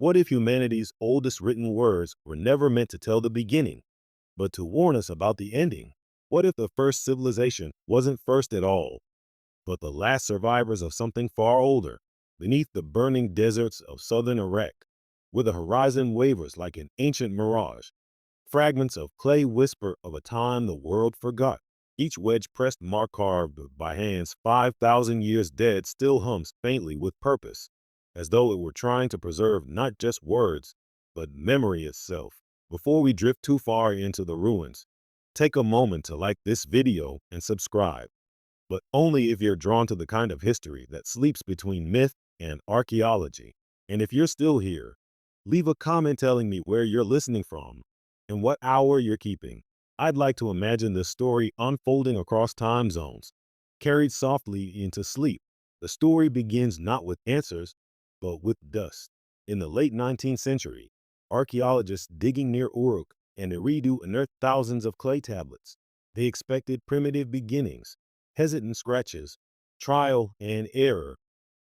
What if humanity's oldest written words were never meant to tell the beginning, but to warn us about the ending? What if the first civilization wasn't first at all, but the last survivors of something far older, beneath the burning deserts of southern Iraq, where the horizon wavers like an ancient mirage? Fragments of clay whisper of a time the world forgot. Each wedge-pressed mark carved by hands 5,000 years dead still hums faintly with purpose, as though it were trying to preserve not just words, but memory itself. Before we drift too far into the ruins, take a moment to like this video and subscribe, but only if you're drawn to the kind of history that sleeps between myth and archaeology. And if you're still here, leave a comment telling me where you're listening from and what hour you're keeping. I'd like to imagine this story unfolding across time zones, carried softly into sleep. The story begins not with answers, but with dust. In the late 19th century, archaeologists digging near Uruk and Eridu unearthed thousands of clay tablets. They expected primitive beginnings, hesitant scratches, trial and error,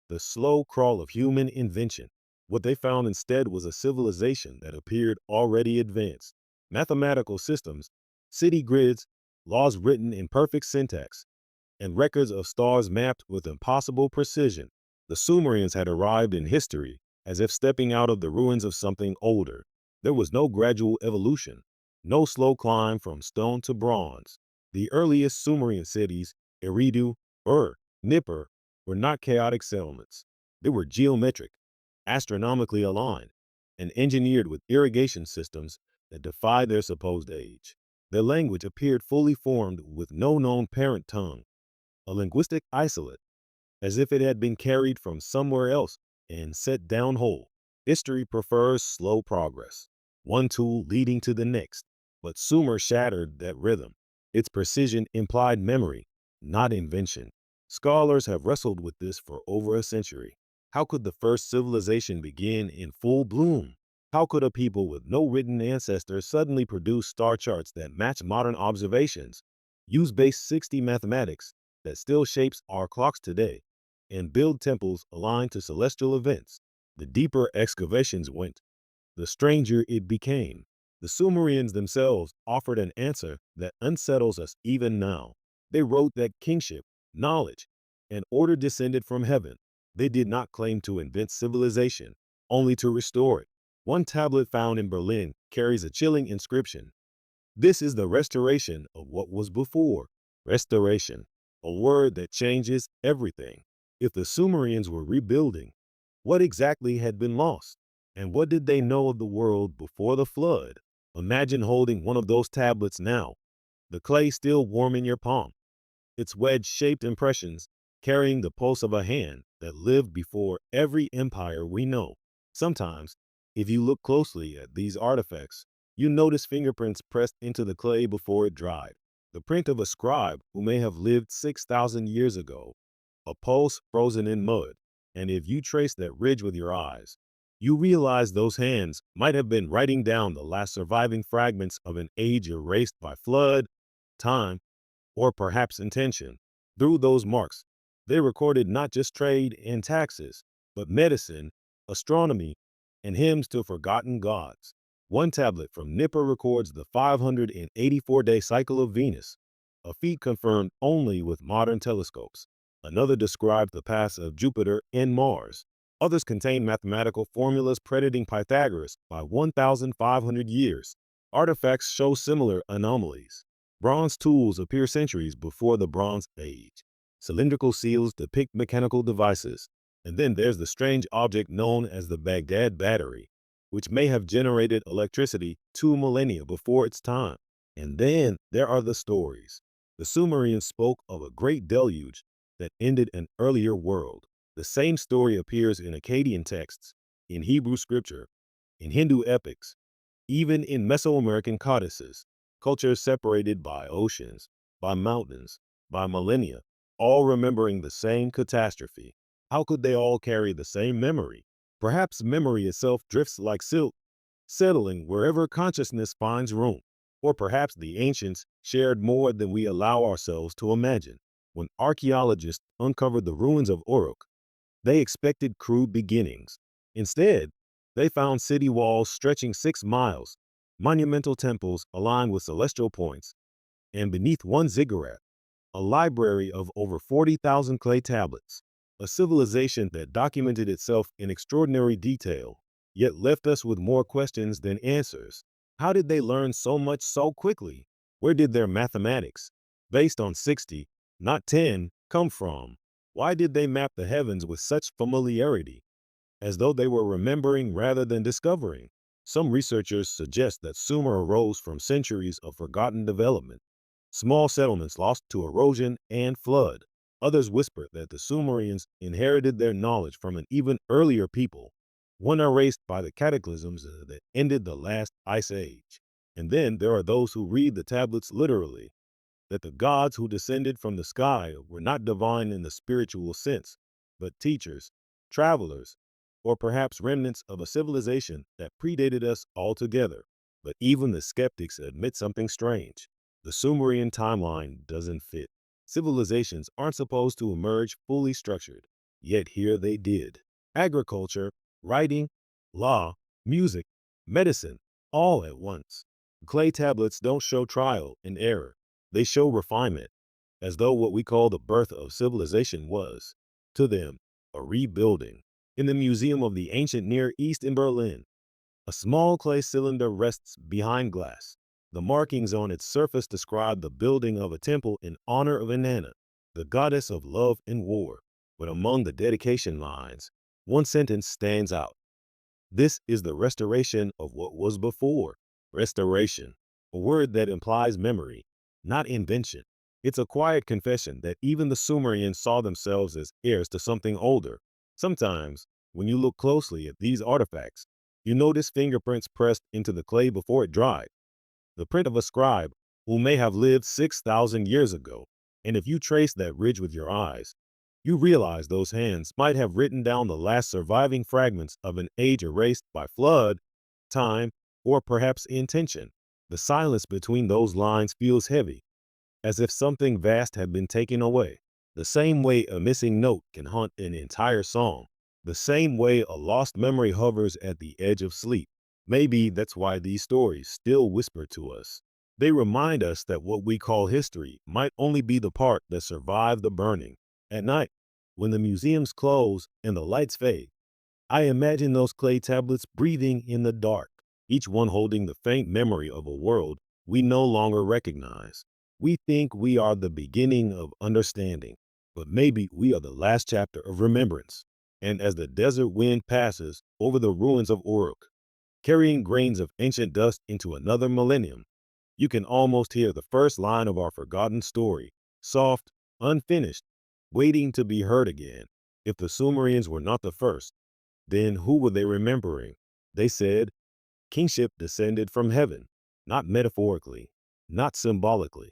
the slow crawl of human invention. What they found instead was a civilization that appeared already advanced. Mathematical systems, city grids, laws written in perfect syntax, and records of stars mapped with impossible precision. The Sumerians had arrived in history as if stepping out of the ruins of something older. There was no gradual evolution, no slow climb from stone to bronze. The earliest Sumerian cities, Eridu, Ur, Nippur, were not chaotic settlements. They were geometric, astronomically aligned, and engineered with irrigation systems that defied their supposed age. Their language appeared fully formed with no known parent tongue, a linguistic isolate, as if it had been carried from somewhere else and set down whole. History prefers slow progress, one tool leading to the next, but Sumer shattered that rhythm. Its precision implied memory, not invention. Scholars have wrestled with this for over a century. How could the first civilization begin in full bloom? How could a people with no written ancestors suddenly produce star charts that match modern observations, use base 60 mathematics that still shapes our clocks today, and build temples aligned to celestial events? The deeper excavations went, the stranger it became. The Sumerians themselves offered an answer that unsettles us even now. They wrote that kingship, knowledge, and order descended from heaven. They did not claim to invent civilization, only to restore it. One tablet found in Berlin carries a chilling inscription: "This is the restoration of what was before." Restoration, a word that changes everything. If the Sumerians were rebuilding, what exactly had been lost? And what did they know of the world before the flood? Imagine holding one of those tablets now, the clay still warm in your palm, its wedge-shaped impressions carrying the pulse of a hand that lived before every empire we know. Sometimes, if you look closely at these artifacts, you notice fingerprints pressed into the clay before it dried, the print of a scribe who may have lived 6,000 years ago, a pulse frozen in mud. And if you trace that ridge with your eyes, you realize those hands might have been writing down the last surviving fragments of an age erased by flood, time, or perhaps intention. Through those marks, they recorded not just trade and taxes, but medicine, astronomy, and hymns to forgotten gods. One tablet from Nippur records the 584-day cycle of Venus, a feat confirmed only with modern telescopes. Another described the paths of Jupiter and Mars. Others contain mathematical formulas predating Pythagoras by 1,500 years. Artifacts show similar anomalies. Bronze tools appear centuries before the Bronze Age. Cylindrical seals depict mechanical devices. And then there's the strange object known as the Baghdad battery, which may have generated electricity 2 millennia before its time. And then there are the stories. The Sumerians spoke of a great deluge that ended an earlier world. The same story appears in Akkadian texts, in Hebrew scripture, in Hindu epics, even in Mesoamerican codices. Cultures separated by oceans, by mountains, by millennia, all remembering the same catastrophe. How could they all carry the same memory? Perhaps memory itself drifts like silk, settling wherever consciousness finds room. Or perhaps the ancients shared more than we allow ourselves to imagine. When archaeologists uncovered the ruins of Uruk, they expected crude beginnings. Instead, They found city walls stretching 6 miles, monumental temples aligned with celestial points, and beneath one ziggurat, a library of over 40,000 clay tablets, a civilization that documented itself in extraordinary detail, yet left us with more questions than answers. How did they learn so much so quickly? Where did their mathematics, based on 60, not 10, come from? Why did they map the heavens with such familiarity, as though they were remembering rather than discovering? Some researchers suggest that Sumer arose from centuries of forgotten development, small settlements lost to erosion and flood. Others whisper that the Sumerians inherited their knowledge from an even earlier people, one erased by the cataclysms that ended the last ice age. And then there are those who read the tablets literally, that the gods who descended from the sky were not divine in the spiritual sense, but teachers, travelers, or perhaps remnants of a civilization that predated us altogether. But even the skeptics admit something strange. The Sumerian timeline doesn't fit. Civilizations aren't supposed to emerge fully structured, yet here they did. Agriculture, writing, law, music, medicine, all at once. Clay tablets don't show trial and error. They show refinement, as though what we call the birth of civilization was, to them, a rebuilding. In the Museum of the Ancient Near East in Berlin, a small clay cylinder rests behind glass. The markings on its surface describe the building of a temple in honor of Inanna, the goddess of love and war. But among the dedication lines, one sentence stands out. This is the restoration of what was before. Restoration, a word that implies memory, not invention. It's a quiet confession that even the Sumerians saw themselves as heirs to something older. Sometimes, when you look closely at these artifacts, you notice fingerprints pressed into the clay before it dried, the print of a scribe who may have lived 6,000 years ago. And if you trace that ridge with your eyes, you realize those hands might have written down the last surviving fragments of an age erased by flood, time, or perhaps intention. The silence between those lines feels heavy, as if something vast had been taken away. The same way a missing note can haunt an entire song. The same way a lost memory hovers at the edge of sleep. Maybe that's why these stories still whisper to us. They remind us that what we call history might only be the part that survived the burning. At night, when the museums close and the lights fade, I imagine those clay tablets breathing in the dark, each one holding the faint memory of a world we no longer recognize. We think we are the beginning of understanding, but maybe we are the last chapter of remembrance. And as the desert wind passes over the ruins of Uruk, carrying grains of ancient dust into another millennium, you can almost hear the first line of our forgotten story, soft, unfinished, waiting to be heard again. If the Sumerians were not the first, then who were they remembering? They said, kingship descended from heaven, not metaphorically, not symbolically,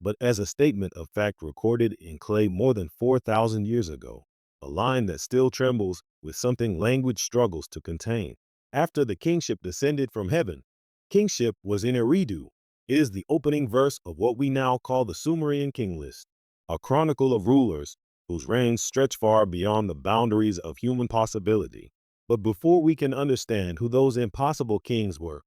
but as a statement of fact recorded in clay more than 4,000 years ago, a line that still trembles with something language struggles to contain. After the kingship descended from heaven, kingship was in Eridu. It is the opening verse of what we now call the Sumerian king list, a chronicle of rulers whose reigns stretch far beyond the boundaries of human possibility. But before we can understand who those impossible kings were,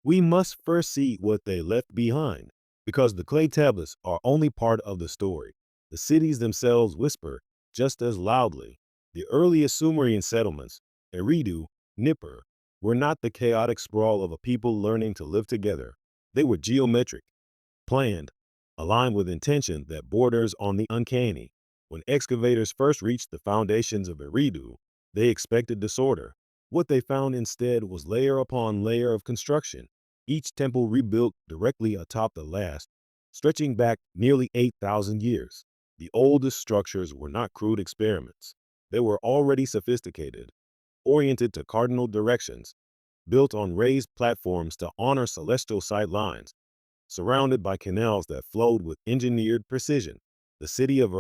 we must first see what they left behind, because the clay tablets are only part of the story. The cities themselves whisper just as loudly. The earliest Sumerian settlements, Eridu, Nippur, were not the chaotic sprawl of a people learning to live together. They were geometric, planned, aligned with intention that borders on the uncanny. When excavators first reached the foundations of Eridu, they expected disorder. What they found instead was layer upon layer of construction, each temple rebuilt directly atop the last, stretching back nearly 8,000 years. The oldest structures were not crude experiments. They were already sophisticated, oriented to cardinal directions, built on raised platforms to honor celestial sight lines, surrounded by canals that flowed with engineered precision. The city of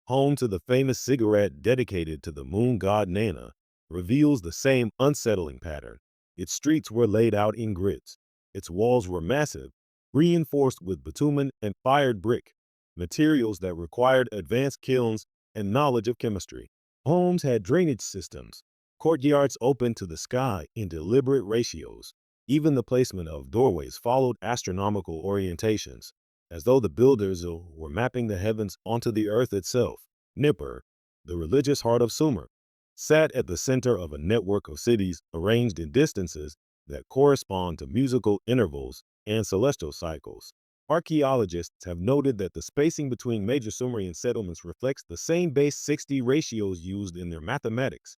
home to the famous ziggurat dedicated to the moon god Nana, reveals the same unsettling pattern. Its streets were laid out in grids. Its walls were massive, reinforced with bitumen and fired brick, materials that required advanced kilns and knowledge of chemistry. Homes had drainage systems, Courtyards opened to the sky in deliberate ratios. Even the placement of doorways followed astronomical orientations, as though the builders were mapping the heavens onto the earth itself. Nippur, the religious heart of Sumer, sat at the center of a network of cities arranged in distances that correspond to musical intervals and celestial cycles. Archaeologists have noted that the spacing between major Sumerian settlements reflects the same base 60 ratios used in their mathematics,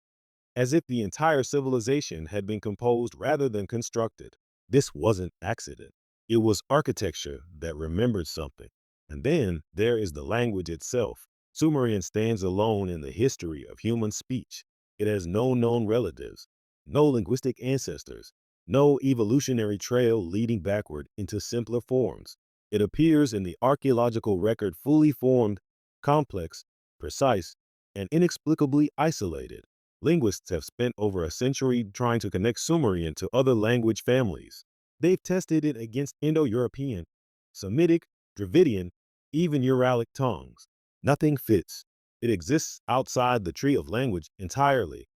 as if the entire civilization had been composed rather than constructed. This wasn't accident. It was architecture that remembered something. And then there is the language itself. Sumerian stands alone in the history of human speech. It has no known relatives, no linguistic ancestors, no evolutionary trail leading backward into simpler forms. It appears in the archaeological record fully formed, complex, precise, and inexplicably isolated. Linguists have spent over a century trying to connect Sumerian to other language families. They've tested it against Indo-European, Semitic, Dravidian, even Uralic tongues. Nothing fits. It exists outside the tree of language entirely,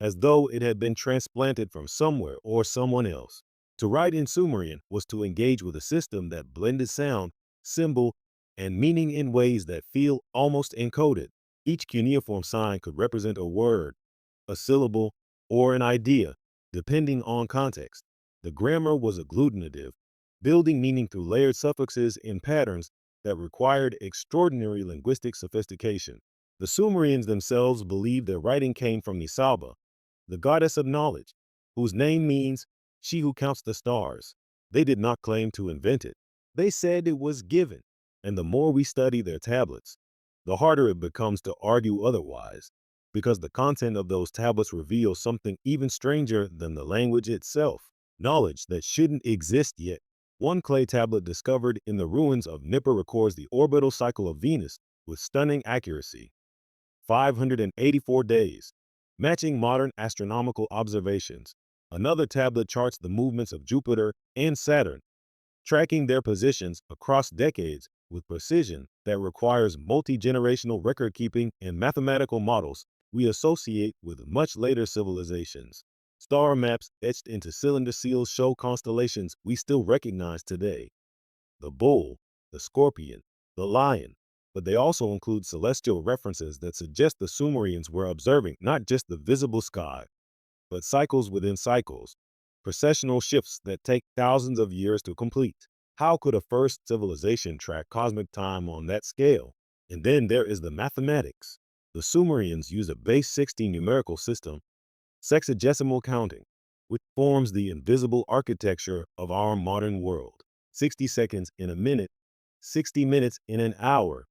as though it had been transplanted from somewhere or someone else. To write in Sumerian was to engage with a system that blended sound, symbol, and meaning in ways that feel almost encoded. Each cuneiform sign could represent a word, a syllable, or an idea, depending on context. The grammar was agglutinative, building meaning through layered suffixes in patterns that required extraordinary linguistic sophistication. The Sumerians themselves believed their writing came from Nisaba, the goddess of knowledge, whose name means she who counts the stars. They did not claim to invent it. They said it was given. And the more we study their tablets, the harder it becomes to argue otherwise, because the content of those tablets reveals something even stranger than the language itself, knowledge that shouldn't exist yet. One clay tablet discovered in the ruins of Nippur records the orbital cycle of Venus with stunning accuracy, 584 days, matching modern astronomical observations. Another tablet charts the movements of Jupiter and Saturn, tracking their positions across decades with precision that requires multi-generational record-keeping and mathematical models we associate with much later civilizations. Star maps etched into cylinder seals show constellations we still recognize today: the bull, the scorpion, the lion, but they also include celestial references that suggest the Sumerians were observing not just the visible sky, but cycles within cycles, processional shifts that take thousands of years to complete. How could a first civilization track cosmic time on that scale? And then there is the mathematics. The Sumerians used a base 60 numerical system, sexagesimal counting, which forms the invisible architecture of our modern world. 60 seconds in a minute, 60 minutes in an hour,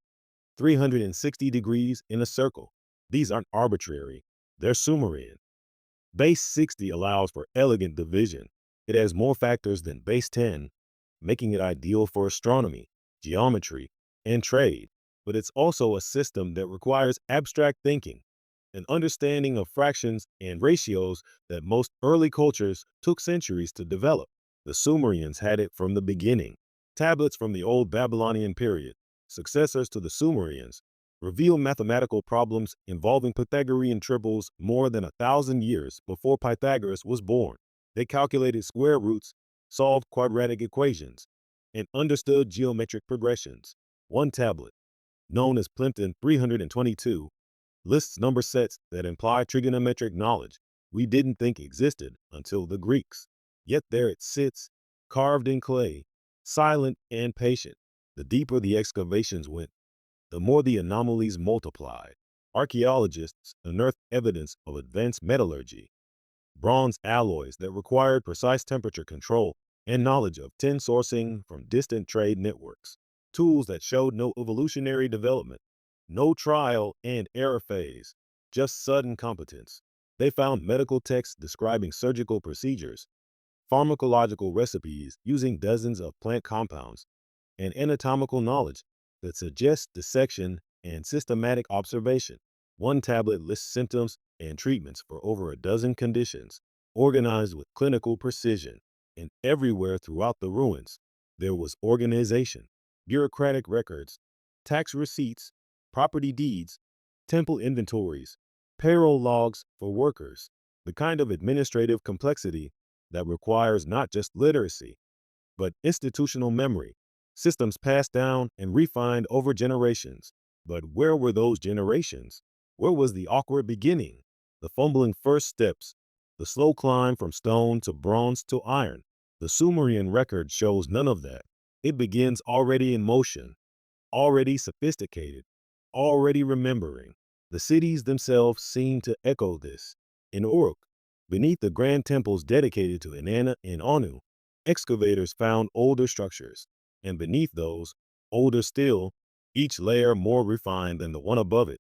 360 degrees in a circle. These aren't arbitrary, they're Sumerian. Base 60 allows for elegant division. It has more factors than base 10, making it ideal for astronomy, geometry, and trade. But it's also a system that requires abstract thinking, an understanding of fractions and ratios that most early cultures took centuries to develop. The Sumerians had it from the beginning. Tablets from the old Babylonian period, successors to the Sumerians, reveal mathematical problems involving Pythagorean triples more than 1,000 years before Pythagoras was born. They calculated square roots, solved quadratic equations, and understood geometric progressions. One tablet, known as Plimpton 322, lists number sets that imply trigonometric knowledge we didn't think existed until the Greeks. Yet there it sits, carved in clay, silent and patient. The deeper the excavations went, the more the anomalies multiplied. Archaeologists unearthed evidence of advanced metallurgy, bronze alloys that required precise temperature control and knowledge of tin sourcing from distant trade networks, tools that showed no evolutionary development, no trial and error phase, just sudden competence. They found medical texts describing surgical procedures, pharmacological recipes using dozens of plant compounds, and anatomical knowledge that suggests dissection and systematic observation. One tablet lists symptoms and treatments for over a dozen conditions, organized with clinical precision. And everywhere throughout the ruins, there was organization, bureaucratic records, tax receipts, property deeds, temple inventories, payroll logs for workers. the kind of administrative complexity that requires not just literacy, but institutional memory, systems passed down and refined over generations. But where were those generations? Where was the awkward beginning, the fumbling first steps, the slow climb from stone to bronze to iron? The Sumerian record shows none of that. It begins already in motion, already sophisticated, already remembering. The cities themselves seem to echo this. In Uruk, beneath the grand temples dedicated to Inanna and Anu, excavators found older structures, and beneath those, older still, each layer more refined than the one above it,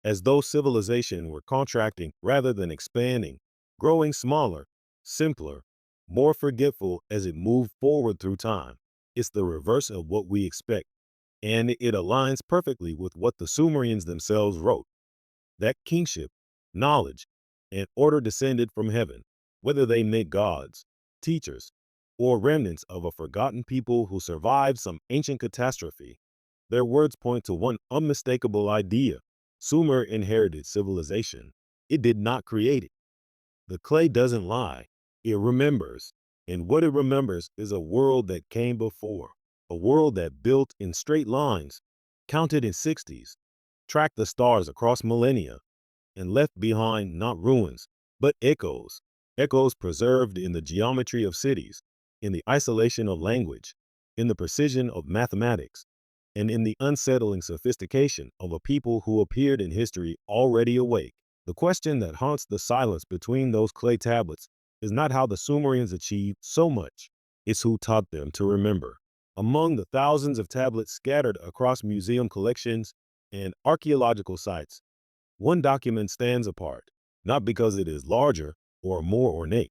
as though civilization were contracting rather than expanding, growing smaller, simpler, more forgetful as it moved forward through time. It's the reverse of what we expect, and it aligns perfectly with what the Sumerians themselves wrote, that kingship, knowledge, and order descended from heaven, whether they meant gods, teachers, or remnants of a forgotten people who survived some ancient catastrophe. Their words point to one unmistakable idea. Sumer inherited civilization. It did not create it. The clay doesn't lie. It remembers. And what it remembers is a world that came before, a world that built in straight lines, counted in 60s, tracked the stars across millennia, and left behind not ruins, but echoes. Echoes preserved in the geometry of cities, in the isolation of language, in the precision of mathematics, and in the unsettling sophistication of a people who appeared in history already awake. The question that haunts the silence between those clay tablets is not how the Sumerians achieved so much, it's who taught them to remember. Among the thousands of tablets scattered across museum collections and archaeological sites, one document stands apart, not because it is larger or more ornate,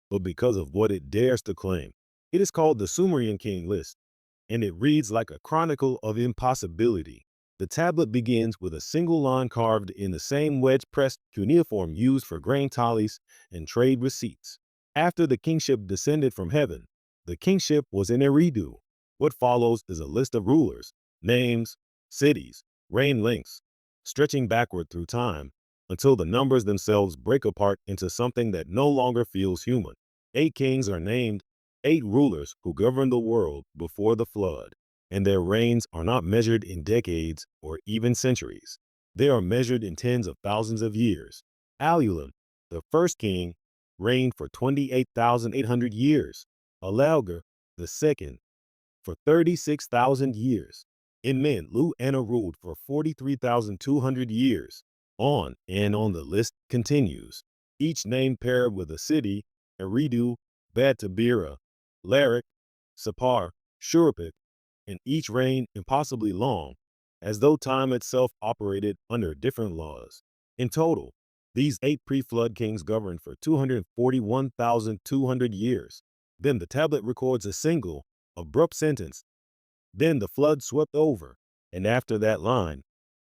but because of what it dares to claim. It is called the Sumerian King List, and it reads like a chronicle of impossibility. The tablet begins with a single line carved in the same wedge-pressed cuneiform used for grain tallies and trade receipts. After the kingship descended from heaven, the kingship was in Eridu. What follows is a list of rulers, names, cities, reign lengths, stretching backward through time until the numbers themselves break apart into something that no longer feels human. 8 kings are named, 8 rulers who governed the world before the flood, and their reigns are not measured in decades or even centuries. They are measured in tens of thousands of years. Alulim, the first king, reigned for 28,800 years. Alaulgar, the second, for 36,000 years. In men, Anna ruled for 43,200 years. On and on the list continues. Each name paired with a city: Eridu, Bad Tabira, Larik, Sapar, Shurupik, and each reign impossibly long, as though time itself operated under different laws. In total, these 8 pre-flood kings governed for 241,200 years. Then the tablet records a single, abrupt sentence. Then the flood swept over, and after that line,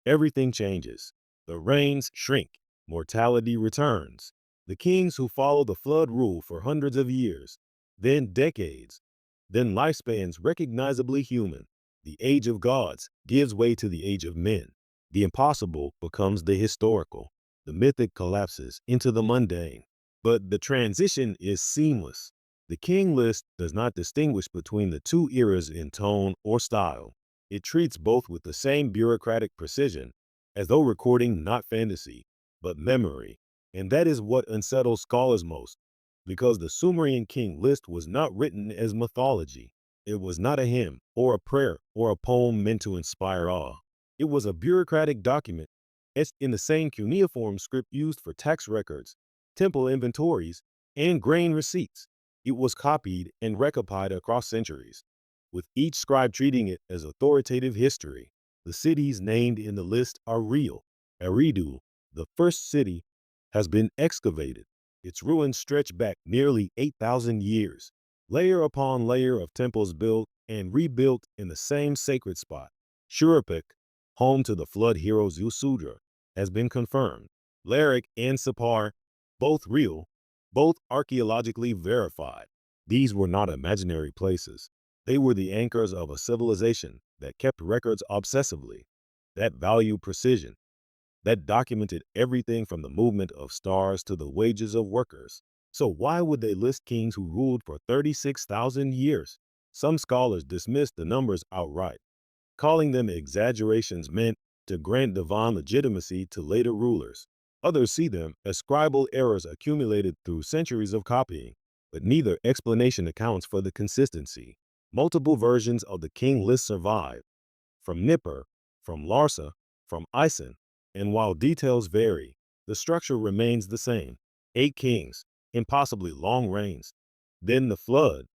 everything changes. The reigns shrink, mortality returns. The kings who follow the flood rule for hundreds of years, then decades, then lifespans recognizably human. The age of gods gives way to the age of men. The impossible becomes the historical. The mythic collapses into the mundane. But the transition is seamless. The king list does not distinguish between the two eras in tone or style. It treats both with the same bureaucratic precision, as though recording not fantasy, but memory. And that is what unsettles scholars most, because the Sumerian king list was not written as mythology. It was not a hymn or a prayer or a poem meant to inspire awe. It was a bureaucratic document etched in the same cuneiform script used for tax records, temple inventories, and grain receipts. It was copied and recopied across centuries, with each scribe treating it as authoritative history. The cities named in the list are real. Eridu, the first city, has been excavated. Its ruins stretch back nearly 8,000 years, layer upon layer of temples built and rebuilt in the same sacred spot. Shurupik, home to the flood heroes Yusudra, has been confirmed. Larik and Sapar, both real, both archaeologically verified. These were not imaginary places. They were the anchors of a civilization that kept records obsessively, that valued precision, that documented everything from the movement of stars to the wages of workers. So why would they list kings who ruled for 36,000 years? Some scholars dismiss the numbers outright, calling them exaggerations meant to grant divine legitimacy to later rulers. Others see them as scribal errors accumulated through centuries of copying, but neither explanation accounts for the consistency. Multiple versions of the king list survive, from Nippur, from Larsa, from Ison, and while details vary, the structure remains the same. 8 kings, impossibly long reigns, then the flood,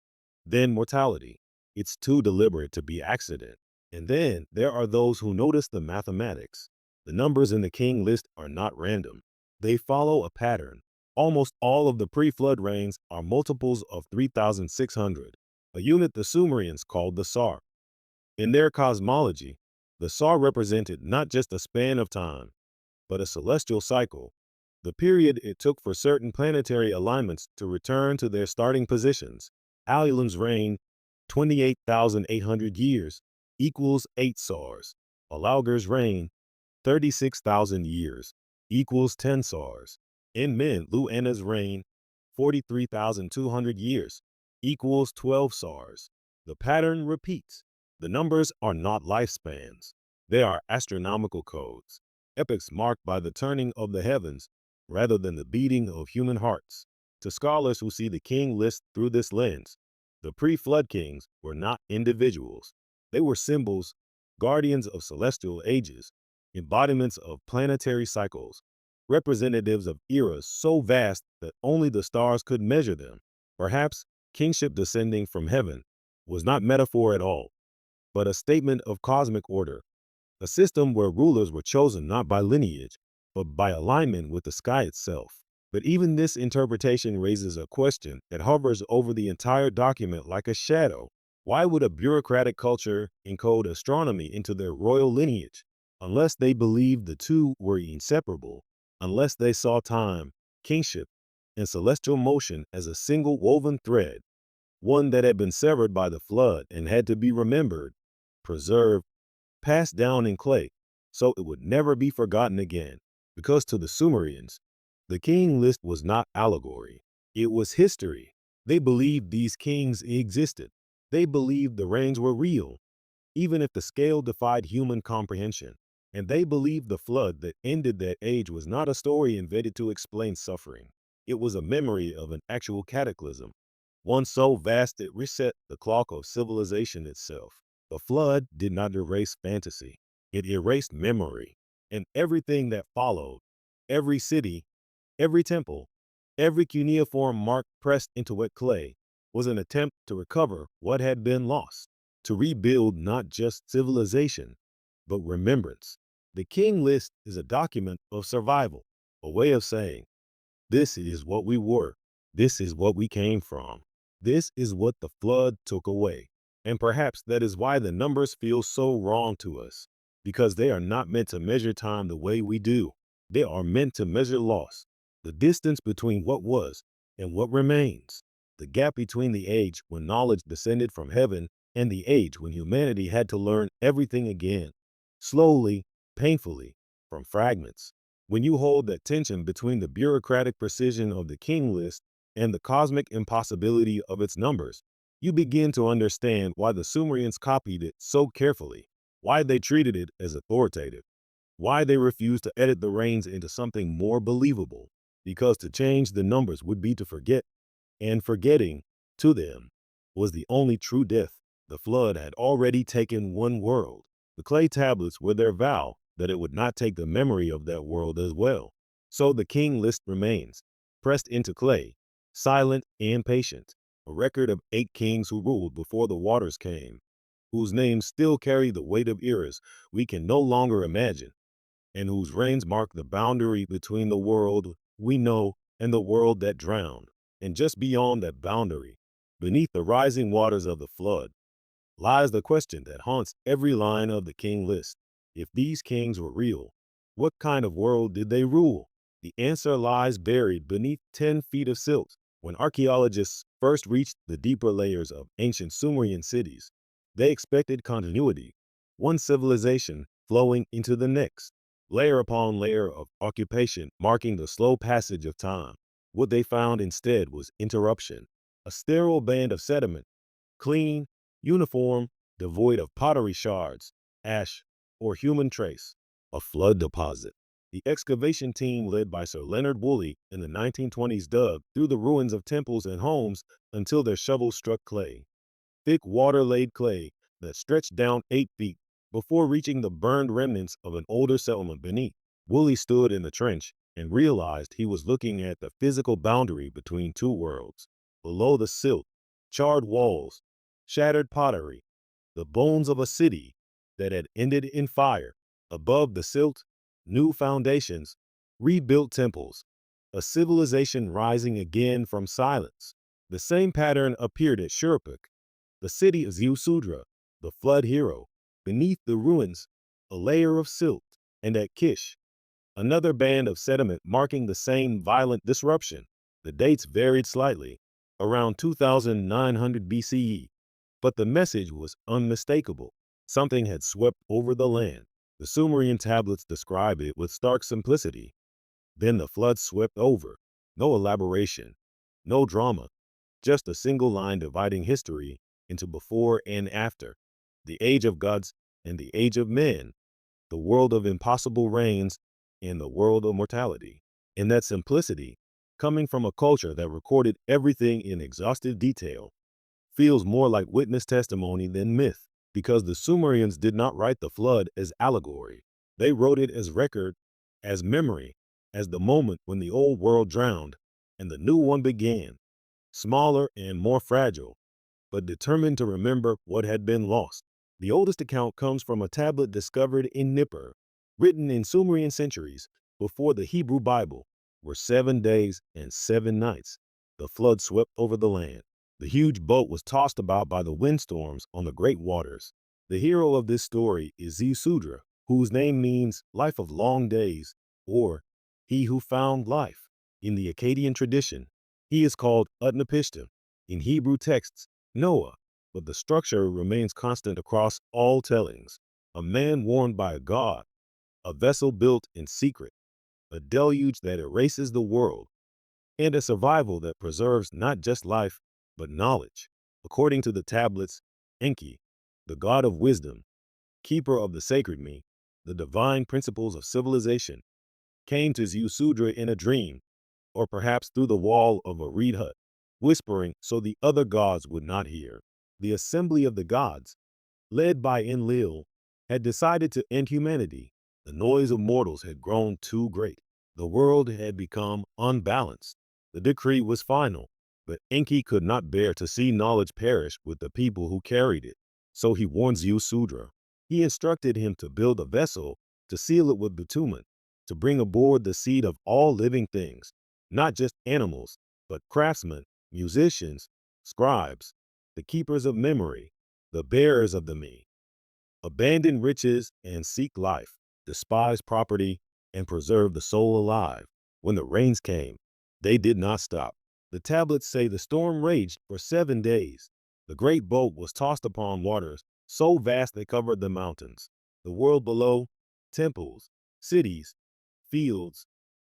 then mortality. It's too deliberate to be accident. And then there are those who notice the mathematics. The numbers in the king list are not random. They follow a pattern. Almost all of the pre-flood reigns are multiples of 3,600, a unit the Sumerians called the Sar. In their cosmology, the Sar represented not just a span of time, but a celestial cycle, the period it took for certain planetary alignments to return to their starting positions. Alulun's reign, 28,800 years, equals 8 Sars. Alaugur's reign, 36,000 years, equals 10 Sars. In men, Luana's reign, 43,200 years, equals 12 Sars. The pattern repeats. The numbers are not lifespans. They are astronomical codes, epochs marked by the turning of the heavens rather than the beating of human hearts. To scholars who see the king list through this lens, the pre-flood kings were not individuals. They were symbols, guardians of celestial ages, embodiments of planetary cycles, representatives of eras so vast that only the stars could measure them. Perhaps kingship descending from heaven was not metaphor at all, but a statement of cosmic order, a system where rulers were chosen not by lineage, but by alignment with the sky itself. But even this interpretation raises a question that hovers over the entire document like a shadow. Why would a bureaucratic culture encode astronomy into their royal lineage? Unless they believed the two were inseparable, unless they saw time, kingship, and celestial motion as a single woven thread, one that had been severed by the flood and had to be remembered, preserved, passed down in clay, so it would never be forgotten again. Because to the Sumerians, the king list was not allegory. It was history. They believed these kings existed. They believed the reigns were real, even if the scale defied human comprehension. And they believed the flood that ended that age was not a story invented to explain suffering. It was a memory of an actual cataclysm, one so vast it reset the clock of civilization itself. The flood did not erase fantasy. It erased memory. And everything that followed, every city, every temple, every cuneiform mark pressed into wet clay, was an attempt to recover what had been lost, to rebuild not just civilization, but remembrance. The king list is a document of survival, a way of saying, this is what we were. This is what we came from. This is what the flood took away. And perhaps that is why the numbers feel so wrong to us, because they are not meant to measure time the way we do. They are meant to measure loss, the distance between what was and what remains, the gap between the age when knowledge descended from heaven and the age when humanity had to learn everything again, slowly, painfully, from fragments. When you hold that tension between the bureaucratic precision of the king list and the cosmic impossibility of its numbers, you begin to understand why the Sumerians copied it so carefully, why they treated it as authoritative, why they refused to edit the reigns into something more believable. Because to change the numbers would be to forget, and forgetting, to them, was the only true death. The flood had already taken one world. The clay tablets were their vow that it would not take the memory of that world as well. So the king list remains, pressed into clay, silent and patient, a record of 8 kings who ruled before the waters came, whose names still carry the weight of eras we can no longer imagine, and whose reigns mark the boundary between the world we know and the world that drowned. And just beyond that boundary, beneath the rising waters of the flood, lies the question that haunts every line of the king list. If these kings were real, what kind of world did they rule? The answer lies buried beneath 10 feet of silt. When archaeologists first reached the deeper layers of ancient Sumerian cities, they expected continuity, one civilization flowing into the next, layer upon layer of occupation marking the slow passage of time. What they found instead was interruption, a sterile band of sediment, clean, uniform, devoid of pottery shards, ash, or human trace, a flood deposit. The excavation team led by Sir Leonard Woolley in the 1920s dug through the ruins of temples and homes until their shovels struck clay, thick water-laid clay that stretched down 8 feet before reaching the burned remnants of an older settlement beneath. Woolley stood in the trench and realized he was looking at the physical boundary between two worlds. Below the silt, charred walls, shattered pottery, the bones of a city that had ended in fire. Above the silt, new foundations, rebuilt temples, a civilization rising again from silence. The same pattern appeared at Shuruppak, the city of Ziusudra, the flood hero. Beneath the ruins, a layer of silt, and at Kish, another band of sediment marking the same violent disruption. The dates varied slightly, around 2900 BCE, but the message was unmistakable. Something had swept over the land. The Sumerian tablets describe it with stark simplicity. Then the flood swept over. No elaboration, no drama, just a single line dividing history into before and after. The age of gods and the age of men, the world of impossible reigns and the world of mortality. In that simplicity, coming from a culture that recorded everything in exhaustive detail, feels more like witness testimony than myth, because the Sumerians did not write the flood as allegory. They wrote it as record, as memory, as the moment when the old world drowned and the new one began, smaller and more fragile, but determined to remember what had been lost. The oldest account comes from a tablet discovered in Nippur, written in Sumerian centuries before the Hebrew Bible, where 7 days and 7 nights the flood swept over the land. The huge boat was tossed about by the windstorms on the great waters. The hero of this story is Ziusudra, whose name means life of long days, or he who found life. In the Akkadian tradition, he is called Utnapishtim. In Hebrew texts, Noah, but the structure remains constant across all tellings. A man warned by a god, a vessel built in secret, a deluge that erases the world, and a survival that preserves not just life, but knowledge. According to the tablets, Enki, the god of wisdom, keeper of the sacred me, the divine principles of civilization, came to Ziusudra in a dream, or perhaps through the wall of a reed hut, whispering so the other gods would not hear. The assembly of the gods, led by Enlil, had decided to end humanity. The noise of mortals had grown too great. The world had become unbalanced. The decree was final, but Enki could not bear to see knowledge perish with the people who carried it. So he warned Ziusudra. He instructed him to build a vessel, to seal it with bitumen, to bring aboard the seed of all living things, not just animals, but craftsmen, musicians, scribes, the keepers of memory, the bearers of the me. Abandon riches and seek life, despise property and preserve the soul alive. When the rains came, they did not stop. The tablets say the storm raged for 7 days. The great boat was tossed upon waters so vast they covered the mountains. The world below, temples, cities, fields,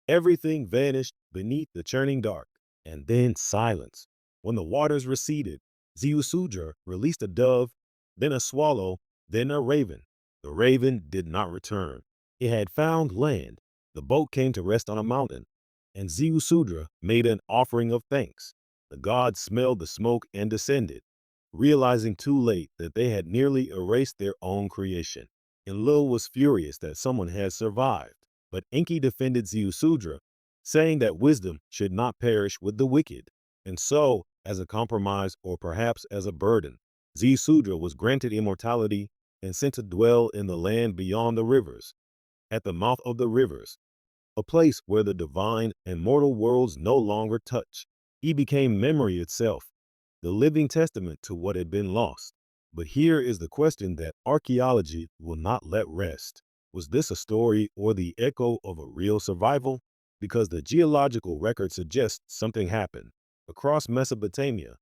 everything vanished beneath the churning dark. And then silence. When the waters receded, Ziusudra released a dove, then a swallow, then a raven. The raven did not return. It had found land. The boat came to rest on a mountain, and Ziusudra made an offering of thanks. The gods smelled the smoke and descended, realizing too late that they had nearly erased their own creation. Enlil was furious that someone had survived, but Enki defended Ziusudra, saying that wisdom should not perish with the wicked. And so, as a compromise or perhaps as a burden, Ziusudra was granted immortality and sent to dwell in the land beyond the rivers, at the mouth of the rivers, a place where the divine and mortal worlds no longer touch. He became memory itself, the living testament to what had been lost. But here is the question that archaeology will not let rest. Was this a story or the echo of a real survival? Because the geological record suggests something happened. Across Mesopotamia,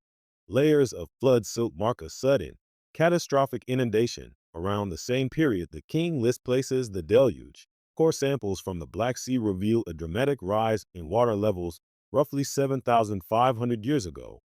layers of flood silt mark a sudden, catastrophic inundation. Around the same period, the king list places the deluge, Core samples from the Black Sea reveal a dramatic rise in water levels roughly 7,500 years ago,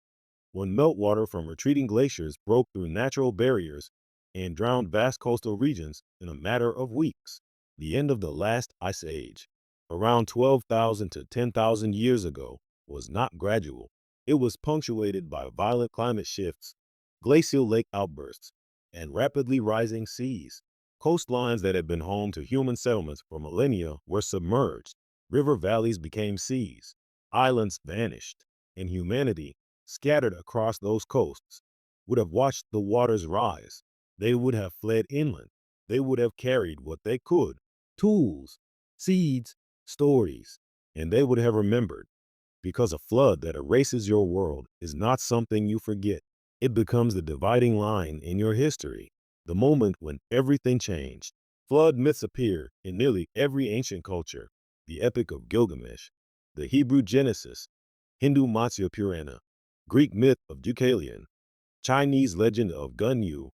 when meltwater from retreating glaciers broke through natural barriers and drowned vast coastal regions in a matter of weeks. The end of the last ice age, around 12,000 to 10,000 years ago, was not gradual. It was punctuated by violent climate shifts, glacial lake outbursts, and rapidly rising seas. Coastlines that had been home to human settlements for millennia were submerged. River valleys became seas. Islands vanished, and humanity, scattered across those coasts, would have watched the waters rise. They would have fled inland. They would have carried what they could: tools, seeds, stories, and they would have remembered, because a flood that erases your world is not something you forget. It becomes the dividing line in your history, the moment when everything changed. Flood myths appear in nearly every ancient culture: the Epic of Gilgamesh, the Hebrew Genesis, Hindu Matsya Purana, Greek myth of Deucalion, Chinese legend of Gunyu,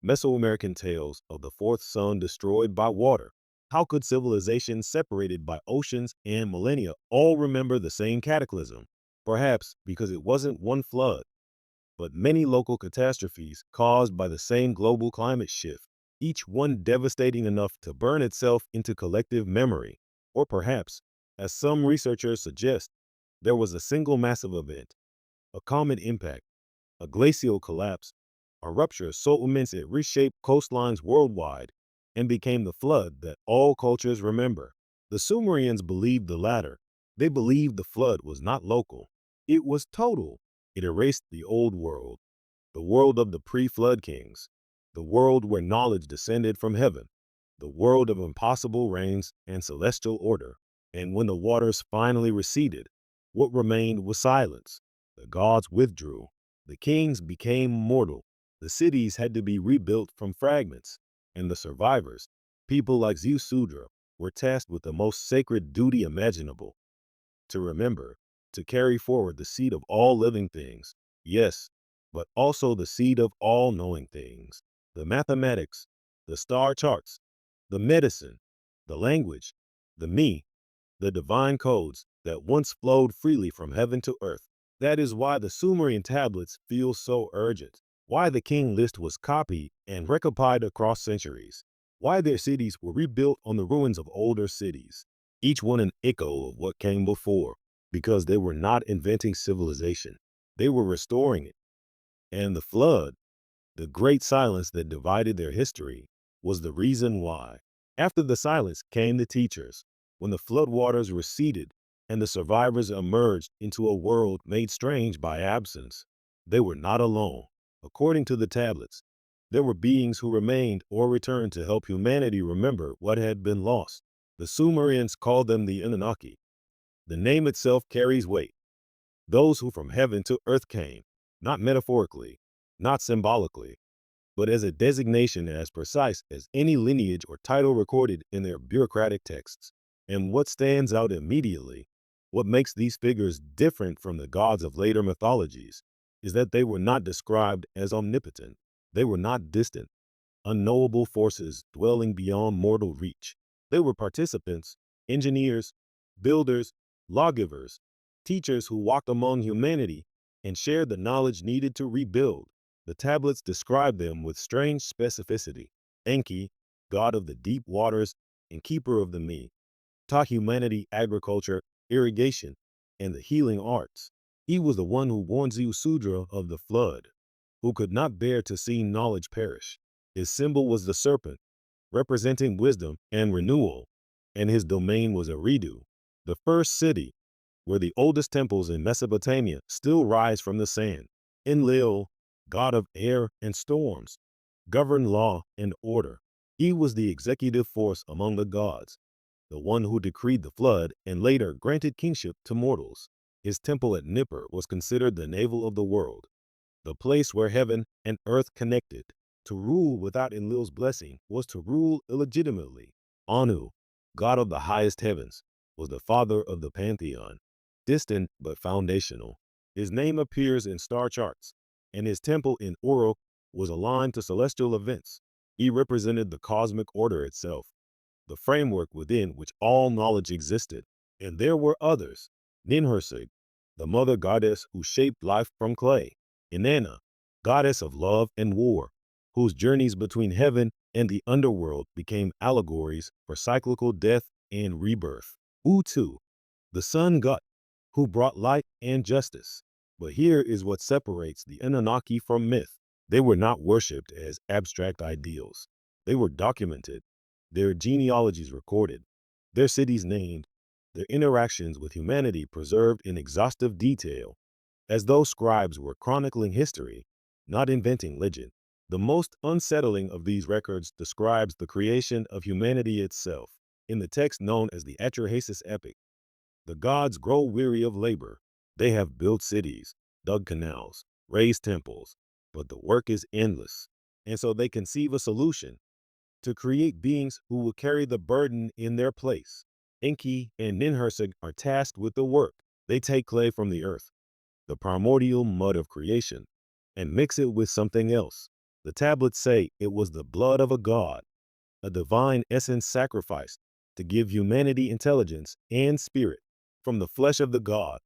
Mesoamerican tales of the fourth sun destroyed by water. How could civilizations separated by oceans and millennia all remember the same cataclysm? Perhaps because it wasn't one flood, but many local catastrophes caused by the same global climate shift, each one devastating enough to burn itself into collective memory. Or perhaps, as some researchers suggest, there was a single massive event, a common impact, a glacial collapse, a rupture so immense it reshaped coastlines worldwide and became the flood that all cultures remember. The Sumerians believed the latter. They believed the flood was not local. It was total. It erased the old world, the world of the pre-flood kings, the world where knowledge descended from heaven, the world of impossible rains and celestial order. And when the waters finally receded, what remained was silence. The gods withdrew. The kings became mortal. The cities had to be rebuilt from fragments. And the survivors, people like Zeusudra, were tasked with the most sacred duty imaginable: to remember, to carry forward the seed of all living things. Yes, but also the seed of all knowing things. The mathematics, the star charts, the medicine, the language, the me, the divine codes that once flowed freely from heaven to earth. That is why the Sumerian tablets feel so urgent, why the king list was copied and recopied across centuries, why their cities were rebuilt on the ruins of older cities, each one an echo of what came before, because they were not inventing civilization, they were restoring it. And the flood, the great silence that divided their history, was the reason why. After the silence came the teachers. When the floodwaters receded and the survivors emerged into a world made strange by absence, they were not alone. According to the tablets, there were beings who remained or returned to help humanity remember what had been lost. The Sumerians called them the Anunnaki. The name itself carries weight. Those who from heaven to earth came, not metaphorically, not symbolically, but as a designation as precise as any lineage or title recorded in their bureaucratic texts. And what stands out immediately, what makes these figures different from the gods of later mythologies, is that they were not described as omnipotent. They were not distant, unknowable forces dwelling beyond mortal reach. They were participants, engineers, builders, lawgivers, teachers who walked among humanity and shared the knowledge needed to rebuild. The tablets describe them with strange specificity. Enki, god of the deep waters and keeper of the me, taught humanity agriculture, irrigation, and the healing arts. He was the one who warned Zeusudra of the flood, who could not bear to see knowledge perish. His symbol was the serpent, representing wisdom and renewal, and his domain was Eridu, the first city, where the oldest temples in Mesopotamia still rise from the sand. Enlil, god of air and storms, governed law and order. He was the executive force among the gods, the one who decreed the flood and later granted kingship to mortals. His temple at Nippur was considered the navel of the world, the place where heaven and earth connected. To rule without Enlil's blessing was to rule illegitimately. Anu, god of the highest heavens, was the father of the pantheon, distant but foundational. His name appears in star charts, and his temple in Uruk was aligned to celestial events. He represented the cosmic order itself. the framework within which all knowledge existed. And there were others. Ninhursag, the mother goddess who shaped life from clay. Inanna, goddess of love and war, whose journeys between heaven and the underworld became allegories for cyclical death and rebirth. Utu, the sun god, who brought light and justice. But here is what separates the Anunnaki from myth. They were not worshipped as abstract ideals. They were documented, their genealogies recorded, their cities named, their interactions with humanity preserved in exhaustive detail, as though scribes were chronicling history, not inventing legend. The most unsettling of these records describes the creation of humanity itself. In the text known as the Atrahasis epic, the gods grow weary of labor. They have built cities, dug canals, raised temples, but the work is endless. And so they conceive a solution to create beings who will carry the burden in their place. Enki and Ninhursag are tasked with the work. They take clay from the earth, the primordial mud of creation, and mix it with something else. The tablets say it was the blood of a god, a divine essence sacrificed to give humanity intelligence and spirit. From the flesh of the god,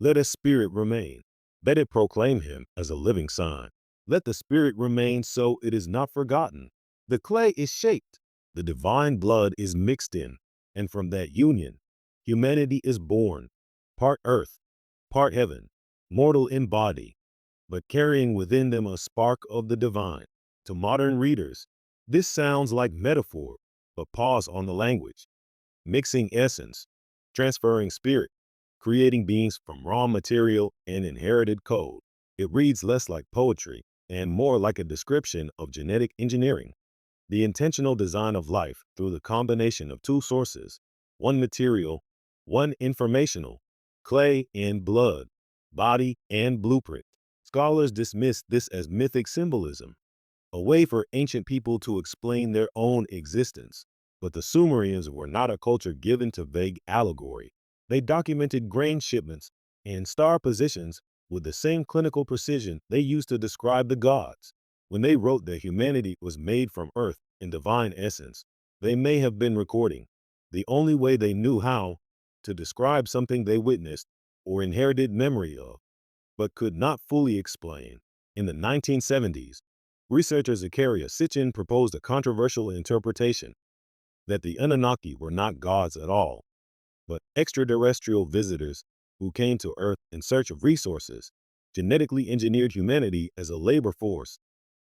let a spirit remain. Let it proclaim him as a living sign. Let the spirit remain so it is not forgotten. The clay is shaped, the divine blood is mixed in, and from that union, humanity is born, part earth, part heaven, mortal in body, but carrying within them a spark of the divine. To modern readers, this sounds like metaphor, but pause on the language. Mixing essence, transferring spirit, creating beings from raw material and inherited code. It reads less like poetry and more like a description of genetic engineering, the intentional design of life through the combination of two sources, one material, one informational, clay and blood, body and blueprint. Scholars dismiss this as mythic symbolism, a way for ancient people to explain their own existence. But the Sumerians were not a culture given to vague allegory. They documented grain shipments and star positions with the same clinical precision they used to describe the gods. When they wrote that humanity was made from earth in divine essence, they may have been recording the only way they knew how to describe something they witnessed or inherited memory of, but could not fully explain. In the 1970s, researcher Zakaria Sitchin proposed a controversial interpretation that the Anunnaki were not gods at all, but extraterrestrial visitors who came to Earth in search of resources, genetically engineered humanity as a labor force,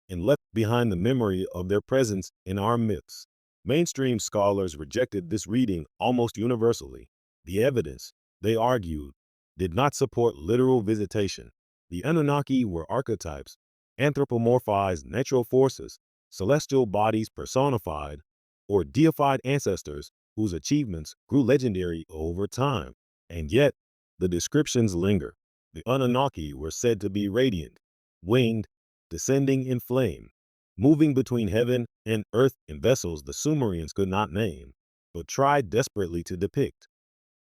and left behind the memory of their presence in our myths. Mainstream scholars rejected this reading almost universally. The evidence, they argued, did not support literal visitation. The Anunnaki were archetypes, anthropomorphized natural forces, celestial bodies personified, or deified ancestors whose achievements grew legendary over time. And yet, the descriptions linger. The Anunnaki were said to be radiant, winged, descending in flame, moving between heaven and earth in vessels the Sumerians could not name, but tried desperately to depict.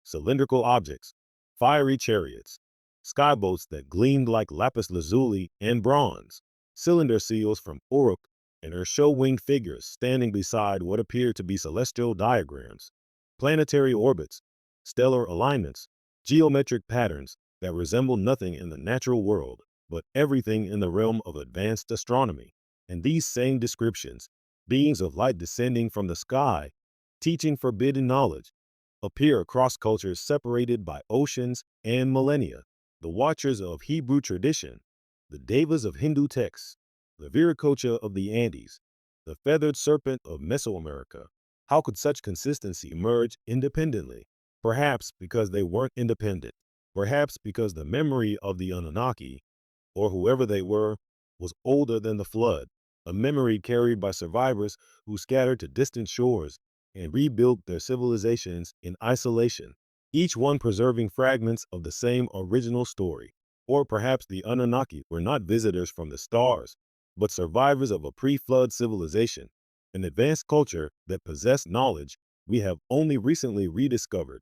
Cylindrical objects, fiery chariots, skyboats that gleamed like lapis lazuli and bronze, cylinder seals from Uruk, and her show-winged figures standing beside what appeared to be celestial diagrams, planetary orbits, stellar alignments, geometric patterns that resemble nothing in the natural world, but everything in the realm of advanced astronomy. And these same descriptions, beings of light descending from the sky, teaching forbidden knowledge, appear across cultures separated by oceans and millennia. The watchers of Hebrew tradition, the devas of Hindu texts, the Viracocha of the Andes, the feathered serpent of Mesoamerica. How could such consistency emerge independently? Perhaps because they weren't independent. Perhaps because the memory of the Anunnaki, or whoever they were, was older than the flood, a memory carried by survivors who scattered to distant shores and rebuilt their civilizations in isolation, each one preserving fragments of the same original story. Or perhaps the Anunnaki were not visitors from the stars, but survivors of a pre-flood civilization, an advanced culture that possessed knowledge we have only recently rediscovered,